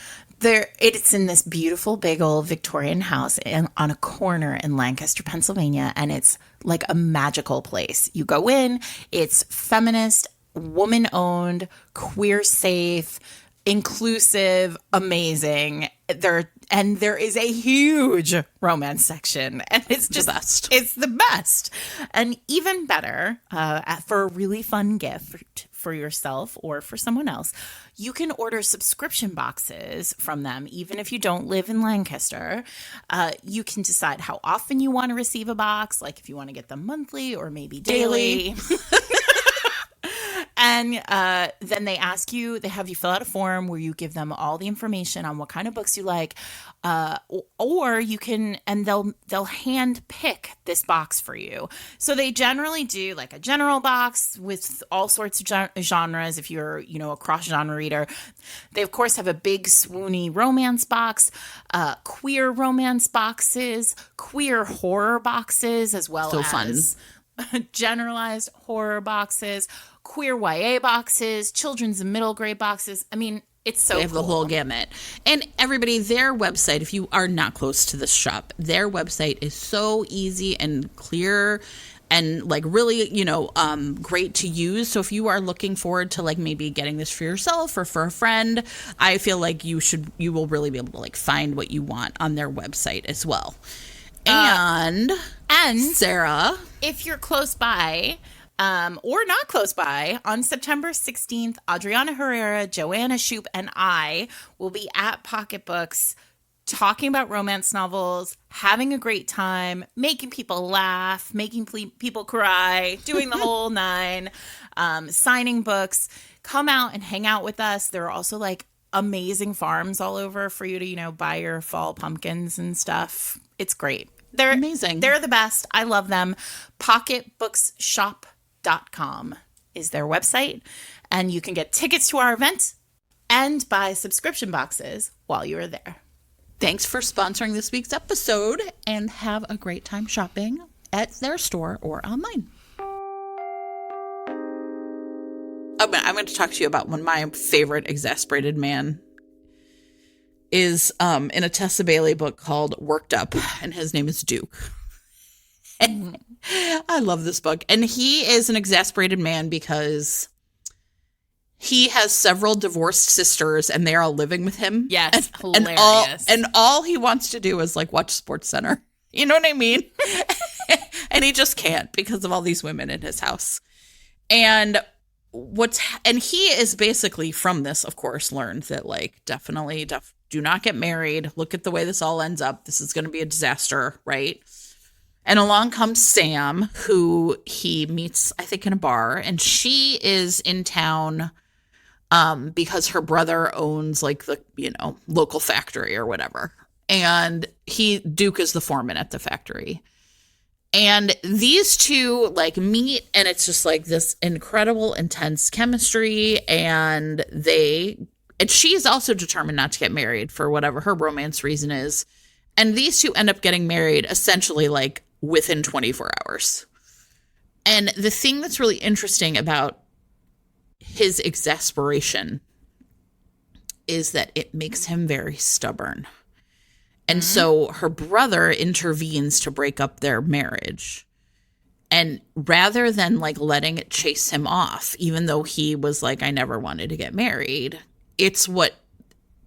It's in this beautiful big old Victorian house on a corner in Lancaster, Pennsylvania, and it's like a magical place. You go in, it's feminist, woman-owned, queer-safe, inclusive, amazing. There is a huge romance section, and it's just the best. It's the best, and even better for a really fun gift for yourself or for someone else. You can order subscription boxes from them, even if you don't live in Lancaster. You can decide how often you want to receive a box, like if you want to get them monthly or maybe daily. And then they have you fill out a form where you give them all the information on what kind of books you like, or you can, and they'll hand pick this box for you. So they generally do like a general box with all sorts of genres. If you're, a cross genre reader, they of course have a big swoony romance box, queer romance boxes, queer horror boxes, as well as generalized horror boxes, queer YA boxes, children's and middle grade boxes. I mean, it's so They have the whole gamut. And everybody, their website, if you are not close to this shop, their website is so easy and clear and like really, great to use. So if you are looking forward to like maybe getting this for yourself or for a friend, I feel like you will really be able to like find what you want on their website as well. And Sarah, if you're close by, or not close by, on September 16th, Adriana Herrera, Joanna Shoup, and I will be at Pocketbooks talking about romance novels, having a great time, making people laugh, making people cry, doing the whole nine, signing books. Come out and hang out with us. There are also like amazing farms all over for you to, buy your fall pumpkins and stuff. It's great. They're amazing. They're the best. I love them. Pocketbookshop.com is their website, and you can get tickets to our event and buy subscription boxes while you are there. Thanks for sponsoring this week's episode, and have a great time shopping at their store or online. I'm going to talk to you about one of my favorite Exasperated Man is in a Tessa Bailey book called Worked Up, and his name is Duke. And I love this book. And he is an exasperated man because he has several divorced sisters and they are all living with him. Yes, hilarious. And all he wants to do is like watch SportsCenter. You know what I mean? And he just can't because of all these women in his house. And he is basically from this, of course, learned that like definitely do not get married. Look at the way this all ends up. This is going to be a disaster, right? And along comes Sam, who he meets, I think, in a bar. And she is in town because her brother owns like the, local factory or whatever. And Duke is the foreman at the factory. And these two like meet, and it's just like this incredible, intense chemistry. And she's also determined not to get married for whatever her romance reason is. And these two end up getting married essentially like within 24 hours. And the thing that's really interesting about his exasperation is that it makes him very stubborn. And so her brother intervenes to break up their marriage. And rather than like letting it chase him off, even though he was like, I never wanted to get married, it's what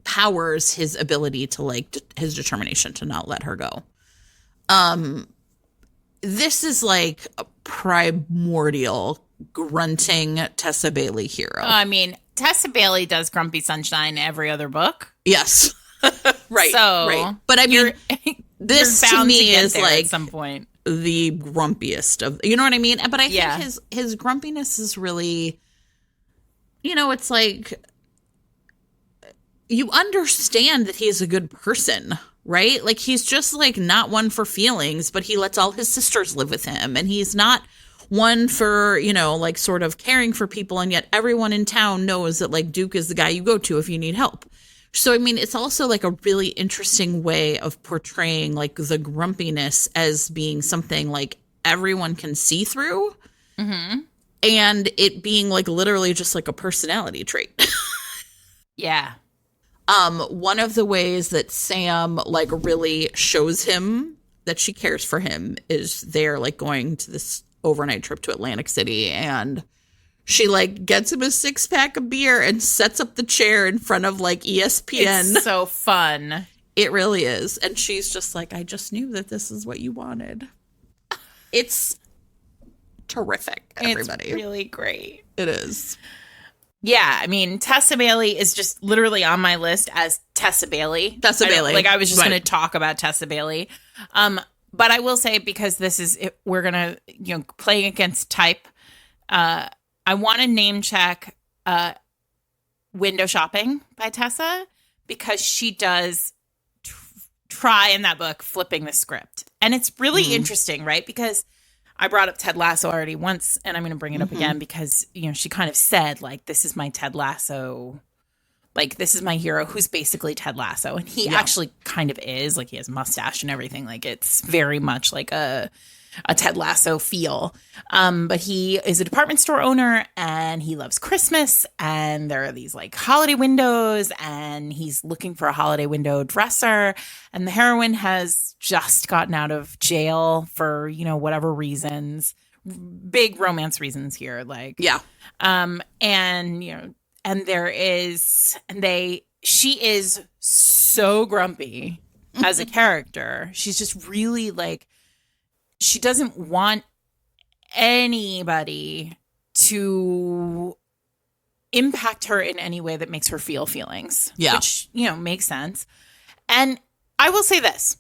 powers his ability to like his determination to not let her go. This is like a primordial grunting Tessa Bailey hero. I mean, Tessa Bailey does Grumpy Sunshine every other book. Yes. Right. So, right. But I mean, this to me is like at some point the grumpiest of, you know what I mean? But I think his grumpiness is really, it's like, you understand that he's a good person, right? Like he's just like not one for feelings, but he lets all his sisters live with him and he's not one for, you know, like sort of caring for people, and yet everyone in town knows that like Duke is the guy you go to if you need help. So, I mean, it's also like a really interesting way of portraying like the grumpiness as being something like everyone can see through, and it being like literally just like a personality trait. Yeah. One of the ways that Sam like really shows him that she cares for him is they're like going to this overnight trip to Atlantic City, and she like gets him a 6-pack of beer and sets up the chair in front of like ESPN. It's so fun. It really is. And she's just like, I just knew that this is what you wanted. It's terrific, everybody. It's really great. It is. Yeah, I mean, Tessa Bailey is just literally on my list as Tessa Bailey. Tessa Bailey. Like, I was just Right. going to talk about Tessa Bailey. But I will say, because this is, we're going to, you know, playing against type, I want to name check Window Shopping by Tessa, because she does try in that book flipping the script. And it's really interesting, right? Because I brought up Ted Lasso already once, and I'm going to bring it up again because, you know, she kind of said, like, this is my Ted Lasso, like, this is my hero who's basically Ted Lasso. And he actually kind of is. Like, he has a mustache and everything. Like, it's very much like a Ted Lasso feel. But he is a department store owner, and he loves Christmas, and there are these like holiday windows, and he's looking for a holiday window dresser, and the heroine has just gotten out of jail for, you know, whatever reasons, big romance reasons here. Like, Yeah. and, you know, and she is so grumpy as a character. She's just really like, she doesn't want anybody to impact her in any way that makes her feel feelings. Yeah. Which, you know, makes sense. And I will say this.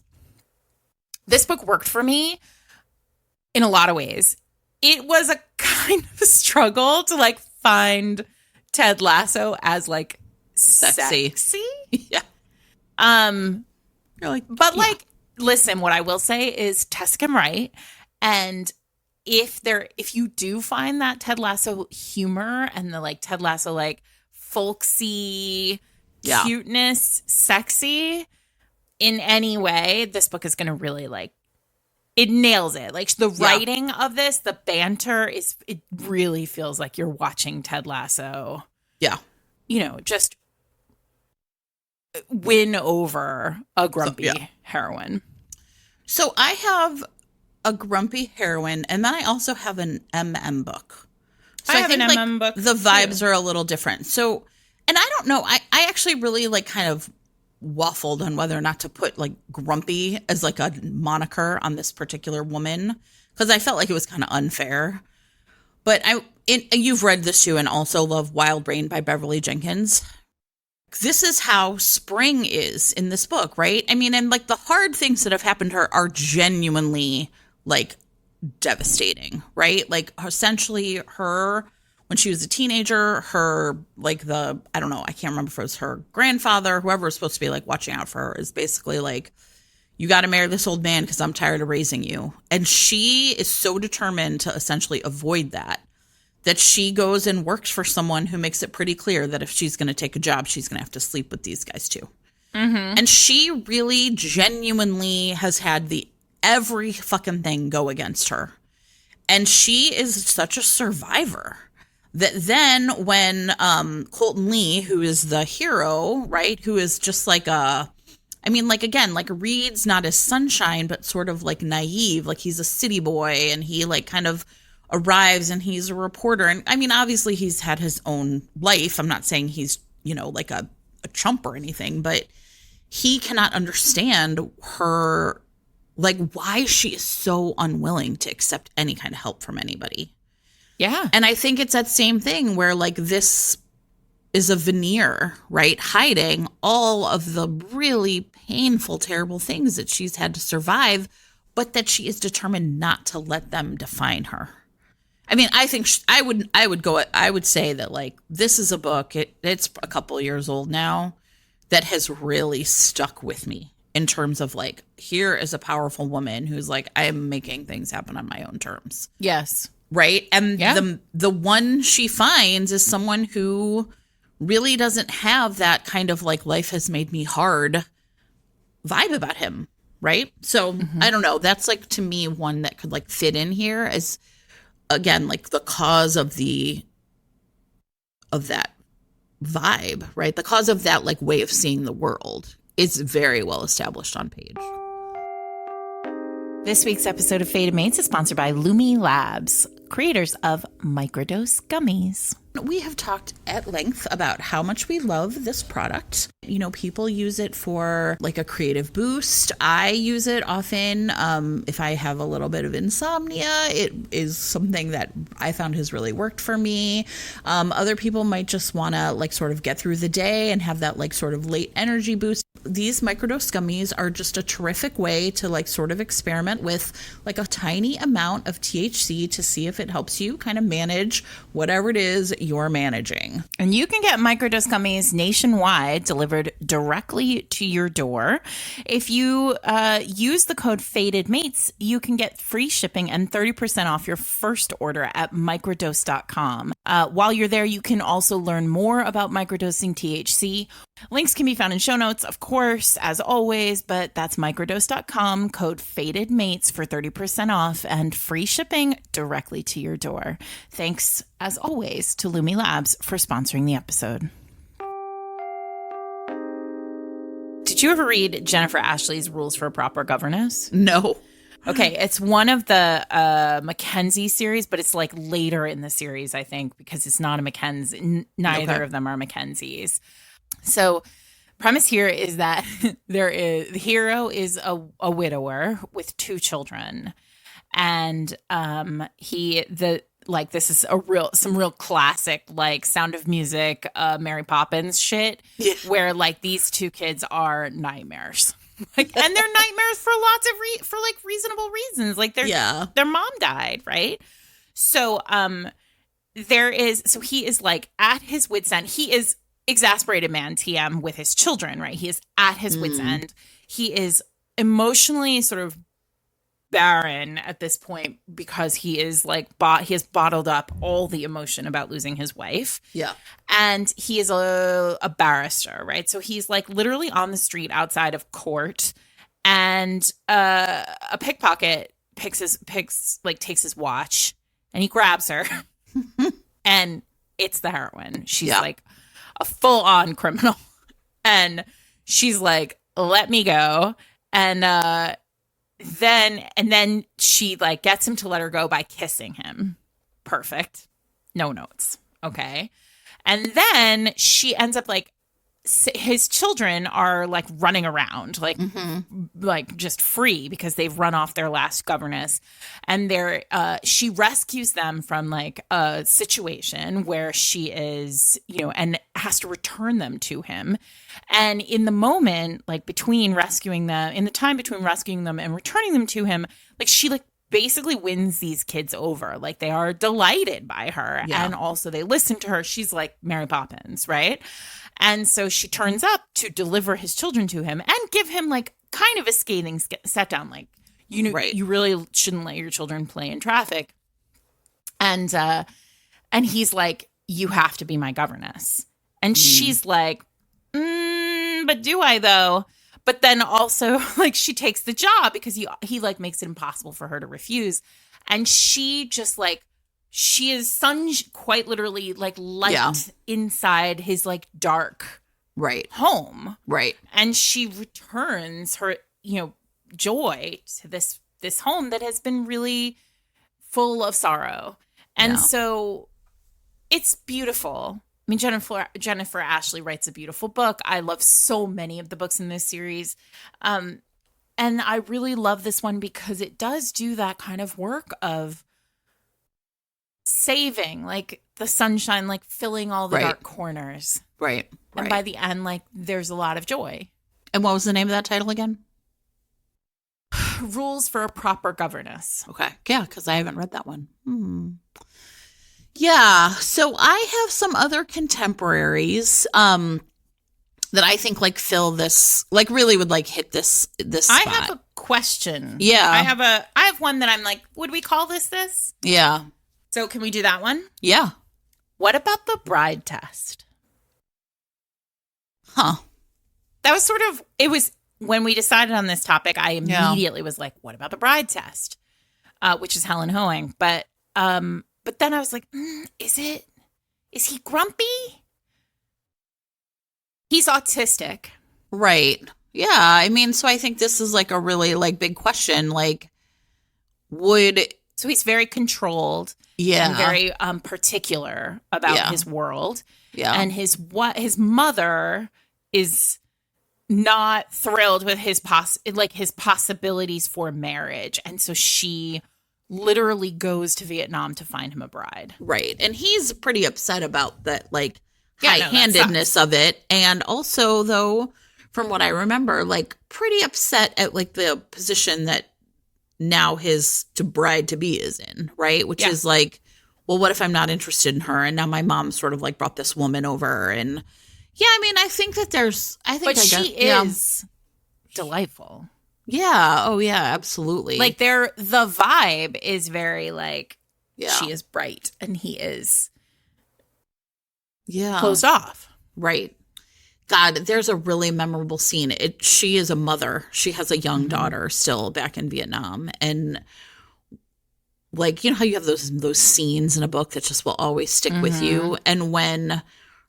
This book worked for me in a lot of ways. It was a kind of struggle to like find Ted Lasso as like sexy. Yeah. You're like, But like, listen, what I will say is Tessa can write, and if you do find that Ted Lasso humor and the like Ted Lasso like folksy cuteness sexy in any way, this book is going to really like, it nails it. Like the writing of this, the banter it really feels like you're watching Ted Lasso. Yeah. You know, just win over a grumpy heroine. So I have a grumpy heroine, and then I also have an MM book. So I have an MM book, the vibes are a little different. So, and I don't know, I actually really like kind of waffled on whether or not to put like grumpy as like a moniker on this particular woman, because I felt like it was kind of unfair. But you've read this too, and also love Wild Brain by Beverly Jenkins. This is how spring is in this book, right? I mean, and like the hard things that have happened to her are genuinely like devastating, right? Like essentially her, when she was a teenager, her like I don't know, I can't remember if it was her grandfather, whoever was supposed to be like watching out for her, is basically like, you got to marry this old man because I'm tired of raising you. And she is so determined to essentially avoid that she goes and works for someone who makes it pretty clear that if she's going to take a job, she's going to have to sleep with these guys too. And she really genuinely has had every fucking thing go against her. And she is such a survivor that then when Colton Lee, who is the hero, right, who is just like again, like reads not as sunshine, but sort of like naive, like he's a city boy, and he like kind of arrives and he's a reporter. And I mean, obviously he's had his own life. I'm not saying he's, you know, like a chump or anything, but he cannot understand her, like why she is so unwilling to accept any kind of help from anybody. Yeah. And I think it's that same thing where like this is a veneer, right? Hiding all of the really painful, terrible things that she's had to survive, but that she is determined not to let them define her. I mean, I think I would say that like this is a book, it's a couple years old now, that has really stuck with me in terms of like, here is a powerful woman who's like, I am making things happen on my own terms. Yes. right? And Yeah. the one she finds is someone who really doesn't have that kind of like life has made me hard vibe about him, right? So I don't know. That's like to me one that could like fit in here as again like the cause of that vibe, right? The cause of that like way of seeing the world is very well established on page. This week's episode of Fated Mates is sponsored by Lumi Labs, creators of microdose gummies. We have talked at length about how much we love this product. You know, people use it for like a creative boost. I use it often if I have a little bit of insomnia. It is something that I found has really worked for me. Other people might just want to like sort of get through the day and have that like sort of late energy boost. These microdose gummies are just a terrific way to like sort of experiment with like a tiny amount of THC to see if it helps you kind of manage whatever it is you're managing. And you can get microdose gummies nationwide delivered directly to your door. If you use the code FATEDMATES, you can get free shipping and 30% off your first order at microdose.com. While you're there, you can also learn more about microdosing THC. Links can be found in show notes, of course, as always, but that's microdose.com, code FATEDMATES for 30% off and free shipping directly to your door. Thanks, as always, to Lumi Labs for sponsoring the episode. Did you ever read Jennifer Ashley's Rules for Proper Governess? No. Okay, it's one of the Mackenzie series, but it's like later in the series, I think, because it's not a Mackenzie. Neither of them are Mackenzies. So premise here is that the hero is a widower with 2 children. And this is some real classic like Sound of Music, Mary Poppins shit, where like these 2 kids are nightmares. Like, and they're nightmares for lots of for like reasonable reasons. Like their mom died, right? So he is like at his wit's end. He is Exasperated Man TM with his children, right? He is at his wit's end. He is emotionally sort of barren at this point because he is like he has bottled up all the emotion about losing his wife. Yeah. And he is a barrister, right? So he's like literally on the street outside of court, and a pickpocket takes his watch and he grabs her and it's the heroine. She's like a full-on criminal. And she's like, let me go. And then she like gets him to let her go by kissing him. Perfect. No notes. Okay. And then she ends up like his children are like running around like just free because they've run off their last governess, and she rescues them from like a situation where she is, and has to return them to him. And in the moment, like between rescuing them, in the time between rescuing them and returning them to him, like she like basically wins these kids over. Like they are delighted by her, and also they listen to her. She's like Mary Poppins, right? And so she turns up to deliver his children to him and give him like kind of a scathing set down. Like, you really shouldn't let your children play in traffic. And he's like, you have to be my governess. And she's like, but do I though? But then also like she takes the job because he like makes it impossible for her to refuse. And she just like, she is quite literally like light inside his like dark home. Right. And she returns her, joy to this home that has been really full of sorrow. And so it's beautiful. I mean, Jennifer Ashley writes a beautiful book. I love so many of the books in this series. And I really love this one because it does do that kind of work of saving like the sunshine, like filling all the dark corners. Right. And by the end, like there's a lot of joy. And what was the name of that title again? Rules for a Proper Governess. Okay. Yeah, because I haven't read that one. Yeah. So I have some other contemporaries that I think like fill this, like really would like hit this spot. I have a question. Yeah. I have one that I'm like, would we call this? Yeah. So can we do that one? Yeah. What about the bride test? Huh. That was sort of, it was, when we decided on this topic, I immediately was like, what about the bride test? Which is Helen Hoeing. But then I was like, is he grumpy? He's autistic. Right. Yeah. I mean, so I think this is like a really like big question. Like, so he's very controlled. Yeah. And very particular about his world. Yeah. And his mother is not thrilled with his possibilities for marriage. And so she literally goes to Vietnam to find him a bride. Right. And he's pretty upset about that, like, high-handedness of it. And also, though, from what I remember, like, pretty upset at, like, the position that now his bride-to-be is in, right? Which is like, well, what if I'm not interested in her? And now my mom sort of, like, brought this woman over. And, yeah, I mean, I think that she is delightful. Yeah. Oh, yeah, absolutely. Like, the vibe is very, like, she is bright and he is closed off. Right. God, there's a really memorable scene. She is a mother. She has a young daughter still back in Vietnam. And, like, you know how you have those scenes in a book that just will always stick with you? And when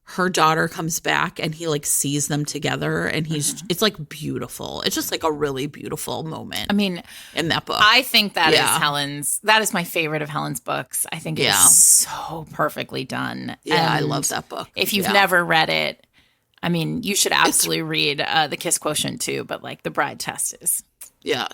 her daughter comes back and he, like, sees them together and it's, like, beautiful. It's just, like, a really beautiful moment. I mean, in that book. I think that is my favorite of Helen's books. I think it's so perfectly done. Yeah, and I love that book. If you've never read it, I mean, you should absolutely read The Kiss Quotient too, but, like, The Bride Test is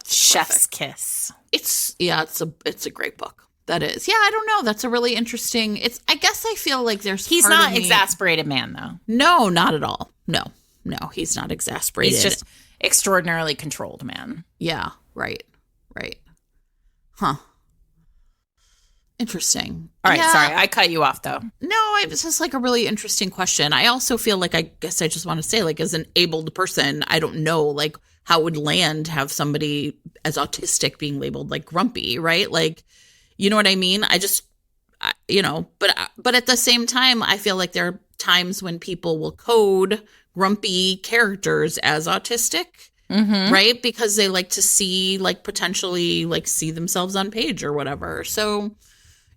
chef's kiss. It's a great book. That is. Yeah, I don't know. That's a really interesting. I guess I feel like he's not Exasperated Man, though. No, not at all. No, he's not exasperated. He's just extraordinarily controlled man. Yeah, right. Huh. Interesting. All right, sorry. I cut you off, though. No, it's just like a really interesting question. I also feel like, I guess I just want to say, like, as an abled person, I don't know, like, how it would land to have somebody as autistic being labeled, like, grumpy, right? Like, you know what I mean? But at the same time, I feel like there are times when people will code grumpy characters as autistic, right? Because they like to see, like, potentially, like, see themselves on page or whatever. So,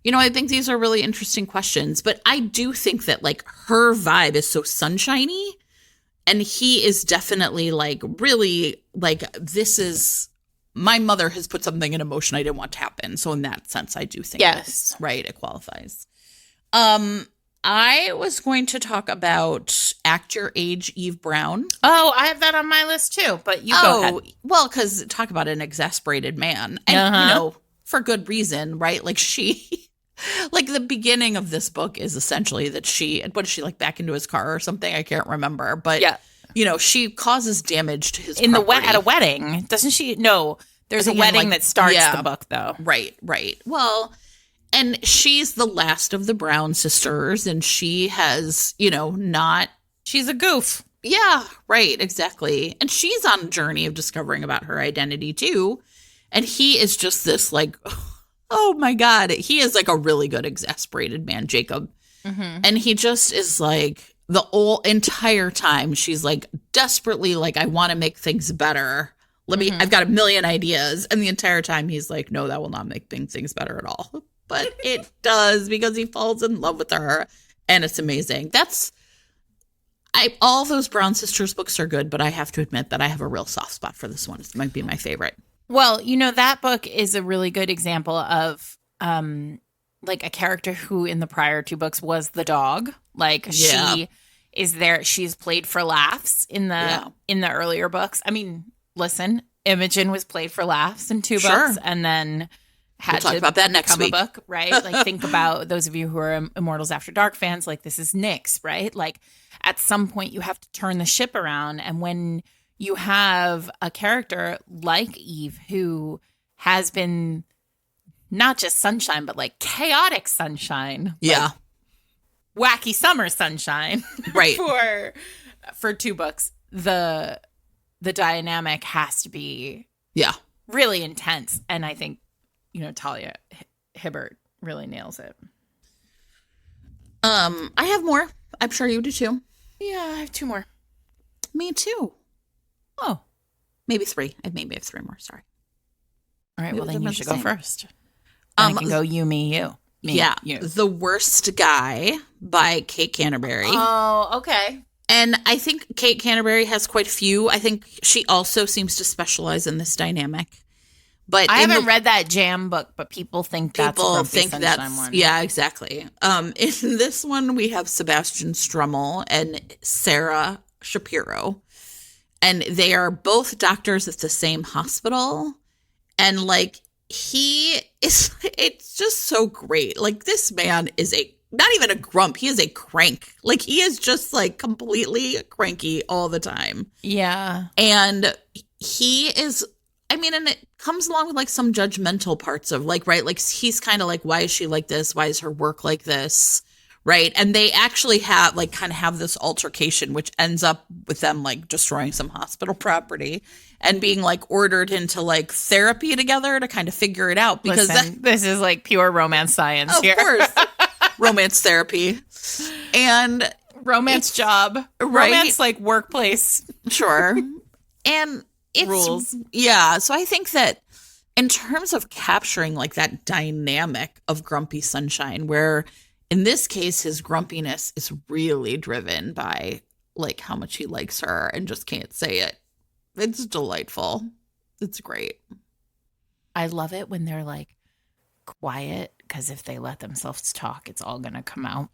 I think these are really interesting questions. But I do think that, like, her vibe is so sunshiny, and he is definitely, like, really, like, this is... My mother has put something in motion I didn't want to happen. So in that sense, I do think right, it qualifies. I was going to talk about Act Your Age Eve Brown. Oh, I have that on my list too, but you go ahead. Well, because talk about an exasperated man. And, for good reason, right? Like, she... Like, the beginning of this book is essentially that what is she, like, back into his car or something? I can't remember. But she causes damage to his property. At a wedding, doesn't she? No, there's a wedding that starts the book, though. Right. Well, and she's the last of the Brown sisters, and she has, She's a goof. Yeah, right, exactly. And she's on a journey of discovering about her identity, too. And he is just this, like, oh, my God. He is, like, a really good exasperated man, Jacob. And he just is, like... The whole entire time, she's, like, desperately, like, I want to make things better. I've got a million ideas. And the entire time, he's like, no, that will not make things better at all. But it does, because he falls in love with her. And it's amazing. All those Brown Sisters books are good, but I have to admit that I have a real soft spot for this one. It might be my favorite. Well, that book is a really good example of, like, a character who in the prior two books was the dog. Like, she is there. She's played for laughs in the earlier books. I mean, listen, Imogen was played for laughs in two books, and then had to talk about that next week. A book, right? Like, think about those of you who are Immortals After Dark fans. Like, this is Nyx, right? Like, at some point you have to turn the ship around, and when you have a character like Eve who has been not just sunshine, but, like, chaotic sunshine, like, wacky summer sunshine, right? for two books, the dynamic has to be really intense, and I think Talia Hibbert really nails it. I have more. I'm sure you do too. Yeah, I have 2 more. Me too. Oh. Maybe 3. I maybe have 3 more. Sorry. All right, Maybe well, then you should go first. I can go you, me, you. Me, yeah. you. The Worst Guy by Kate Canterbury. Oh, okay. And I think Kate Canterbury has quite a few. I think she also seems to specialize in this dynamic. But I haven't read that Jam book, but people think that's a Grumpy Sunshine one. Yeah, exactly. In this one, we have Sebastian Strummel and Sarah Shapiro. And they are both doctors at the same hospital. And like, it's just so great. Like, this man is not even a grump. He is a crank. Like, he is just like completely cranky all the time. Yeah. And he is, I mean, and it comes along with like some judgmental parts of like, right? Like, he's kind of like, why is she like this? Why is her work like this? Right. And they actually have like kind of have this altercation, which ends up with them like destroying some hospital property and being like ordered into like therapy together to kind of figure it out. Because this is like pure romance science here. Of course. Romance therapy and romance job. Right? Romance like workplace. Sure. And it's rules. Yeah. So I think that in terms of capturing like that dynamic of Grumpy Sunshine, where in this case, his grumpiness is really driven by like how much he likes her and just can't say it. It's delightful. It's great. I love it when they're like quiet, because if they let themselves talk, it's all going to come out.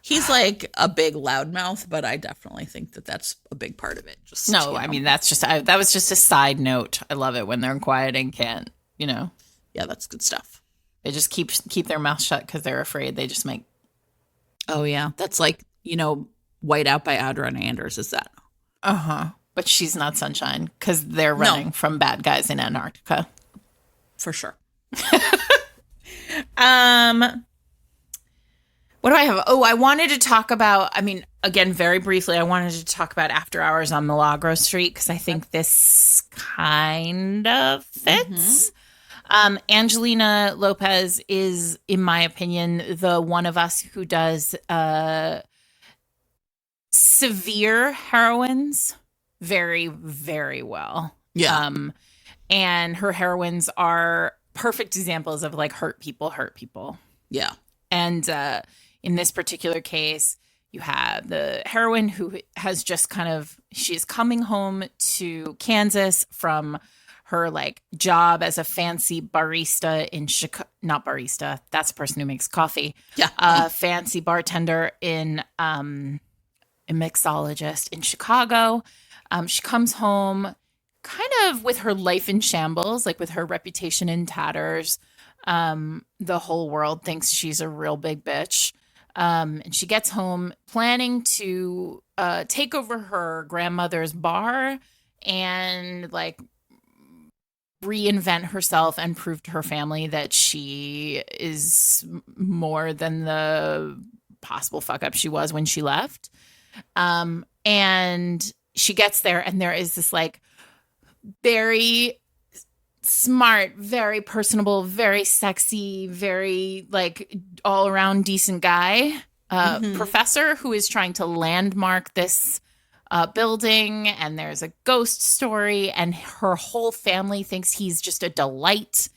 He's like a big loudmouth, but I definitely think that that's a big part of it. Just no, I mean, that's just that was just a side note. I love it when they're quiet and can't, Yeah, that's good stuff. They just keep their mouth shut because they're afraid. They just make. Oh yeah, that's like White Out by Audra Anders. Is that? But she's not Sunshine because they're running from bad guys in Antarctica. For sure. What do I have? Oh, I wanted to talk about, I mean, again, very briefly, I wanted to talk about After Hours on Milagro Street because I think this kind of fits. Angelina Lopez is, in my opinion, the one of us who does severe heroines very, very well. Yeah. And her heroines are perfect examples of like hurt people. Yeah. And in this particular case, you have the heroine who has just she's coming home to Kansas from her like job as a fancy barista in Chicago. Not barista. That's a person who makes coffee. Yeah. Fancy bartender in a mixologist in Chicago. She comes home kind of with her life in shambles, like with her reputation in tatters. The whole world thinks she's a real big bitch. And she gets home planning to take over her grandmother's bar and like reinvent herself and prove to her family that she is more than the possible fuck up she was when she left. And she gets there and there is this like very smart, very personable, very sexy, very like all around decent guy, professor who is trying to landmark this building, and there's a ghost story, and her whole family thinks he's just a delight,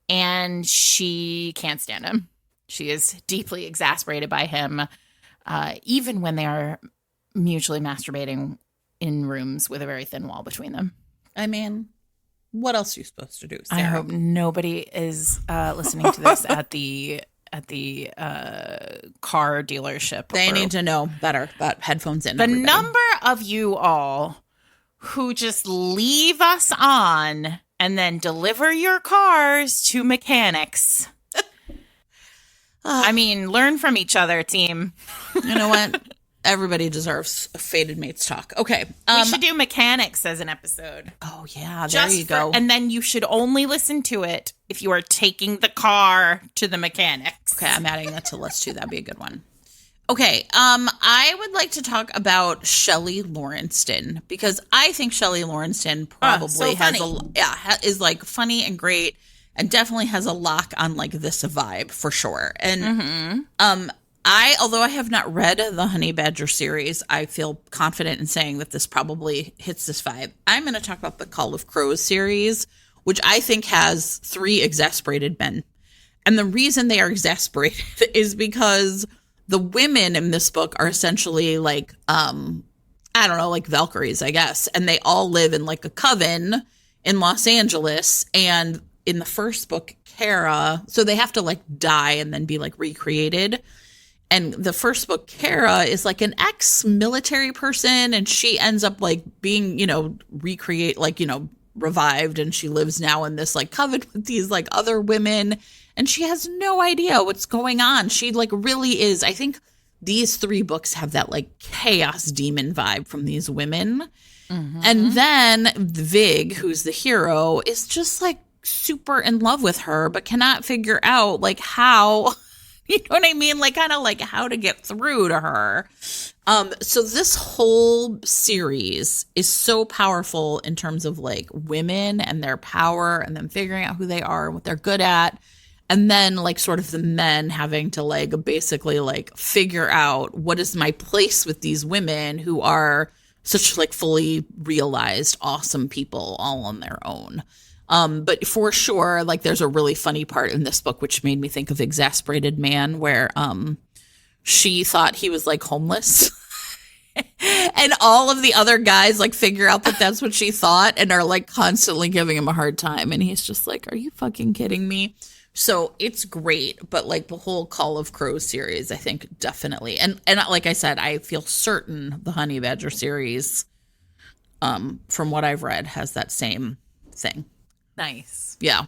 and she can't stand him. She is deeply exasperated by him, even when they are mutually masturbating in rooms with a very thin wall between them. I mean, what else are you supposed to do, Sarah? I hope nobody is listening to this at the car dealership. They need to know better about headphones in. The number of you all who just leave us on and then deliver your cars to mechanics. I mean, learn from each other, team. You know what? Everybody deserves a Fated Mates talk. Okay. We should do mechanics as an episode. Oh, yeah. There you go. And then you should only listen to it if you are taking the car to the mechanics. Okay, I'm adding that to the list, too. That'd be a good one. Okay. I would like to talk about Shelley Lawrenston, because I think Shelley Lawrenston probably is like funny and great. and definitely has a lock on like this vibe for sure. And although I have not read the Honey Badger series, I feel confident in saying that this probably hits this vibe. I'm going to talk about the Call of Crows series, which I think has 3 exasperated men. And the reason they are exasperated is because the women in this book are essentially like, I don't know, like Valkyries, I guess. And they all live in like a coven in Los Angeles. And in the first book, Kara, so they have to like die and then be like recreated. And the first book, Kara, is like an ex-military person, and she ends up like being, revived, and she lives now in this like coven with these like other women, and she has no idea what's going on. She like really is. I think these 3 books have that like chaos demon vibe from these women. And then Vig, who's the hero, is just like super in love with her, but cannot figure out like how. You know what I mean? Like kind of like how to get through to her. So this whole series is so powerful in terms of like women and their power and them figuring out who they are and what they're good at. And then like sort of the men having to like basically like figure out what is my place with these women who are such like fully realized awesome people all on their own. But for sure, like there's a really funny part in this book, which made me think of Exasperated Man, where she thought he was like homeless. And all of the other guys like figure out that that's what she thought and are like constantly giving him a hard time. And he's just like, are you fucking kidding me? So it's great. But like the whole Call of Crows series, I think definitely. And like I said, I feel certain the Honey Badger series, from what I've read, has that same thing. Nice. Yeah.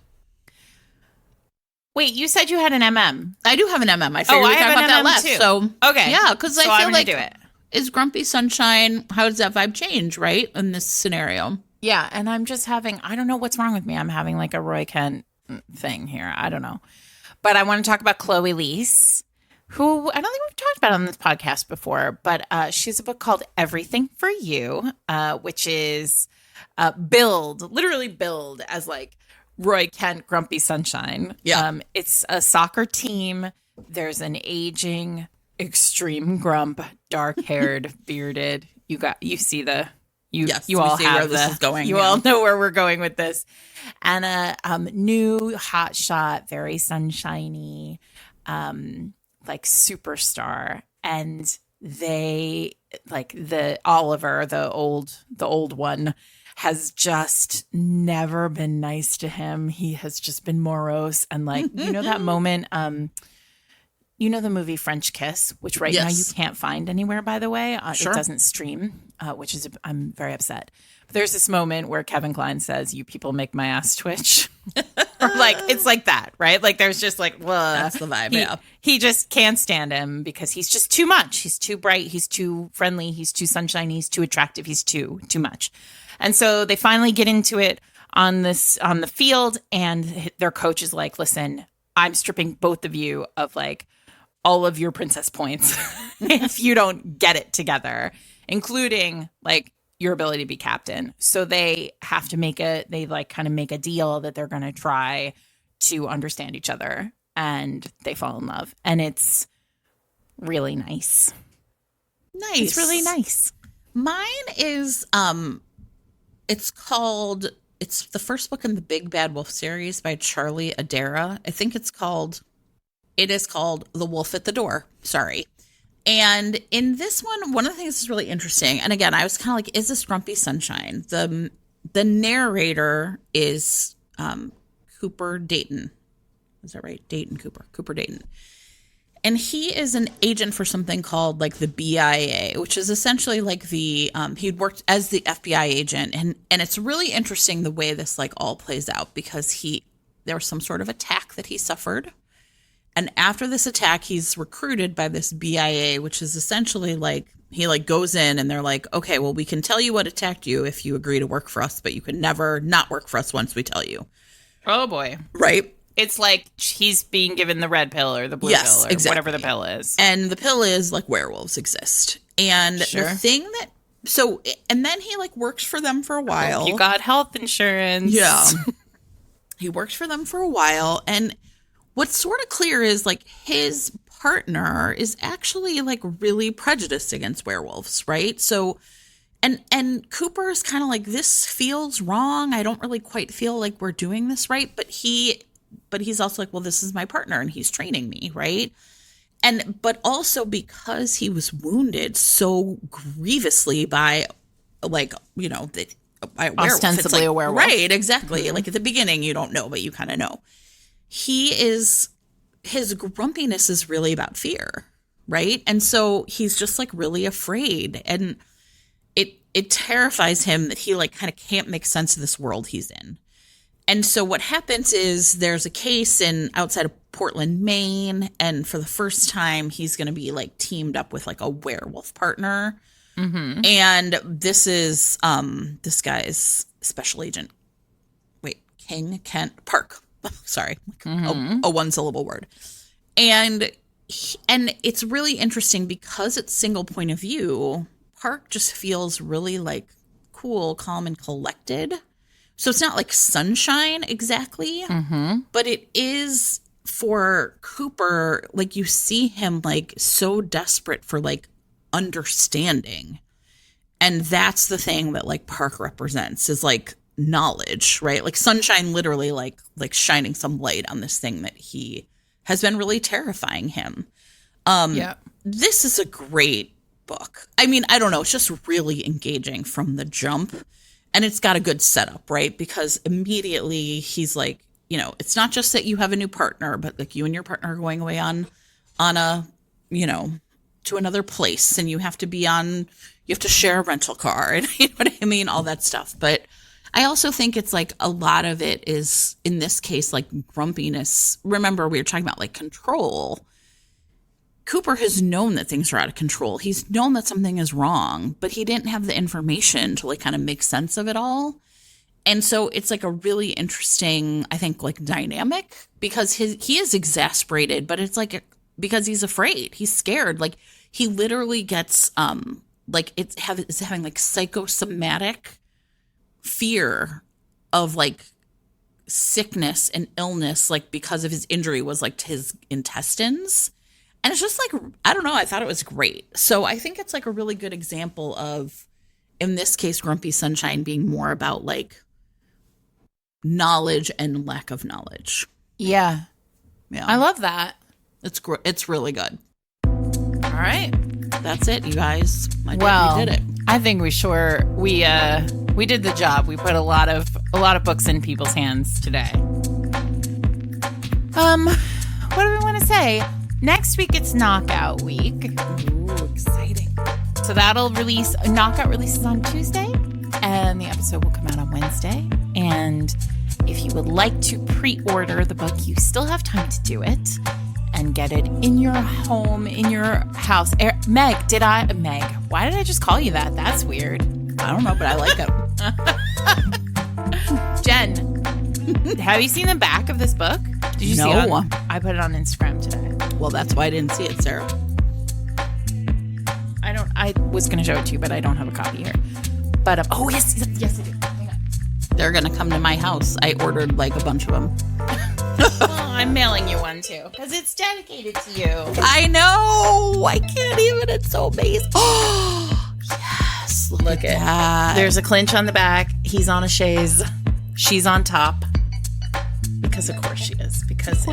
Wait, you said you had an MM. I do have an MM. I figured we talked about that last. Too. So okay, yeah, because I feel like do it. Is Grumpy Sunshine? How does that vibe change, right, in this scenario? Yeah, and I'm just having. I don't know what's wrong with me. I'm having like a Roy Kent thing here. I don't know, but I want to talk about Chloe Leese, who I don't think we've talked about on this podcast before. But she has a book called Everything for You, which is. Literally billed as like Roy Kent, Grumpy Sunshine. Yeah. It's a soccer team. There's an aging, extreme grump, dark-haired, bearded. You see the, you all have where this is going. You all know where we're going with this. And a new hotshot, very sunshiny, like superstar. And they like the Oliver, the old one, has just never been nice to him. He has just been morose. And like, you know that moment, you know the movie French Kiss, which right now you can't find anywhere, by the way. Sure. It doesn't stream, which is, I'm very upset. But there's this moment where Kevin Kline says, "You people make my ass twitch." Or like, it's like that, right? Like there's just like, that's the vibe, He just can't stand him because he's just too much. He's too bright. He's too friendly. He's too sunshiny. He's too attractive. He's too much. And so they finally get into it on the field, and their coach is like, "Listen, I'm stripping both of you of like all of your princess points if you don't get it together, including like your ability to be captain." So they have to make a deal that they're going to try to understand each other, and they fall in love, and it's really nice. Nice. It's really nice. Mine is it's the first book in the Big Bad Wolf series by Charlie Adara. I think it is called The Wolf at the Door. Sorry. And in this one of the things that's really interesting, and again, I was kind of like, is this Grumpy Sunshine? The narrator is Cooper Dayton. Is that right? Cooper Dayton. And he is an agent for something called like the BIA, which is essentially like he'd worked as the FBI agent. And it's really interesting the way this like all plays out, because there was some sort of attack that he suffered. And after this attack, he's recruited by this BIA, which is essentially like, he like goes in and they're like, okay, well, we can tell you what attacked you if you agree to work for us, but you can never not work for us once we tell you. Oh boy. Right. It's like he's being given the red pill or the blue pill or whatever the pill is. And the pill is like werewolves exist. And the thing and then he like works for them for a while. You got health insurance. Yeah. He worked for them for a while, and what's sort of clear is like his partner is actually like really prejudiced against werewolves, right? So and Cooper is kind of like, this feels wrong. I don't really quite feel like we're doing this right, but he's also like, well, this is my partner and he's training me, right? But also because he was wounded so grievously by, like, you know, by a werewolf. Ostensibly like, a werewolf. Right, exactly. Mm-hmm. Like at the beginning, you don't know, but you kind of know. His grumpiness is really about fear, right? And so he's just like really afraid. And it terrifies him that he like kind of can't make sense of this world he's in. And so what happens is there's a case outside of Portland, Maine, and for the first time he's going to be like teamed up with like a werewolf partner. Mm-hmm. And this is this guy's special agent. Wait, Park. Sorry, mm-hmm. a one-syllable word. And it's really interesting because it's single point of view. Park just feels really like cool, calm, and collected. So it's not like sunshine exactly, mm-hmm. but it is for Cooper. Like you see him like so desperate for like understanding. And that's the thing that like Park represents, is like knowledge, right? Like sunshine, literally like shining some light on this thing that he has been really terrifying him. This is a great book. I mean, I don't know. It's just really engaging from the jump. And it's got a good setup, right? Because immediately he's like, you know, it's not just that you have a new partner, but like you and your partner are going away on a, you know, to another place, and you have to share a rental car, and you know what I mean? All that stuff. But I also think it's like a lot of it is, in this case, like grumpiness. Remember, we were talking about like control. Cooper has known that things are out of control. He's known that something is wrong, but he didn't have the information to like kind of make sense of it all. And so it's like a really interesting, I think, like dynamic, because he is exasperated, but it's like because he's afraid. He's scared. Like he literally gets like is having like psychosomatic fear of like sickness and illness, like because of his injury was like to his intestines. And it's just like, I don't know, I thought it was great. So I think it's like a really good example of, in this case, Grumpy Sunshine being more about like knowledge and lack of knowledge. Yeah. I love that. It's really good. All right. That's it, you guys. We did it. I think we did the job. We put a lot of books in people's hands today. What do we want to say? Next week, it's Knockout Week. Ooh, exciting. So that'll release, Knockout releases on Tuesday, and the episode will come out on Wednesday. And if you would like to pre-order the book, you still have time to do it and get it in your home, in your house. Meg, why did I just call you that? That's weird. I don't know, but I like it. Jen, have you seen the back of this book? Did you see it? I put it on Instagram today. Well, that's why I didn't see it, Sarah. I was going to show it to you, but I don't have a copy here. But, oh, yes, I do. Hang on. They're going to come to my house. I ordered, like, a bunch of them. Well, I'm mailing you one, too, because it's dedicated to you. I know. I can't even. It's so amazing. Oh, yes. Look at that. There's a clinch on the back. He's on a chaise. She's on top. Because of course she is. Because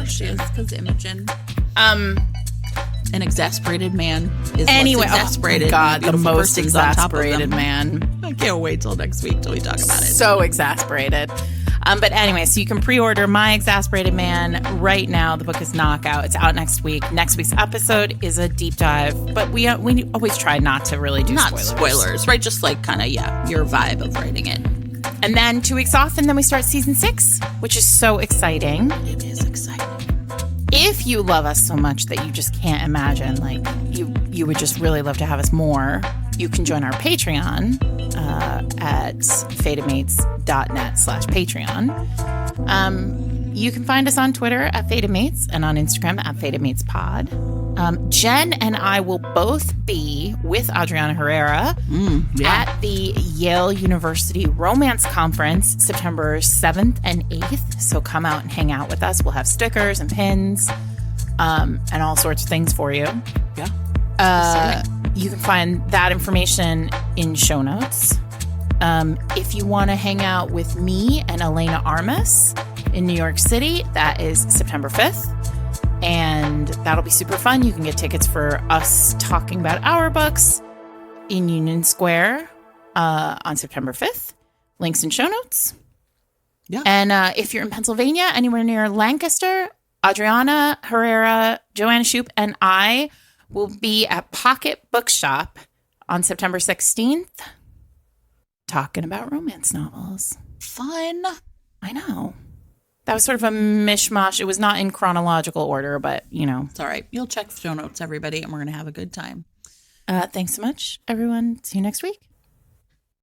Imogen. An exasperated man is exasperated. Oh God, the most exasperated man. I can't wait till next week till we talk about it. So exasperated. But anyway, so you can pre-order My Exasperated Man right now. The book is Knockout. It's out next week. Next week's episode is a deep dive, but we always try not to really do spoilers, right? Just like kind of, your vibe of writing it. And then 2 weeks off, and then we start season 6, which is so exciting. It is exciting. If you love us so much that you just can't imagine, like you would just really love to have us more, you can join our Patreon at fatedmates.net/Patreon. You can find us on Twitter at Fated Mates and on Instagram at Fated Mates Pod. Jen and I will both be with Adriana Herrera at the Yale University Romance Conference September 7th and 8th. So come out and hang out with us. We'll have stickers and pins and all sorts of things for you. Yeah. You can find that information in show notes. If you want to hang out with me and Elena Armas in New York City, that is September 5th. And that'll be super fun. You can get tickets for us talking about our books in Union Square on September 5th. Links in show notes. Yeah. And if you're in Pennsylvania, anywhere near Lancaster, Adriana Herrera, Joanna Shoup, and I will be at Pocket Bookshop on September 16th talking about romance novels. Fun. I know. That was sort of a mishmash. It was not in chronological order, but, you know. It's all right. You'll check show notes, everybody, and we're going to have a good time. Thanks so much, everyone. See you next week.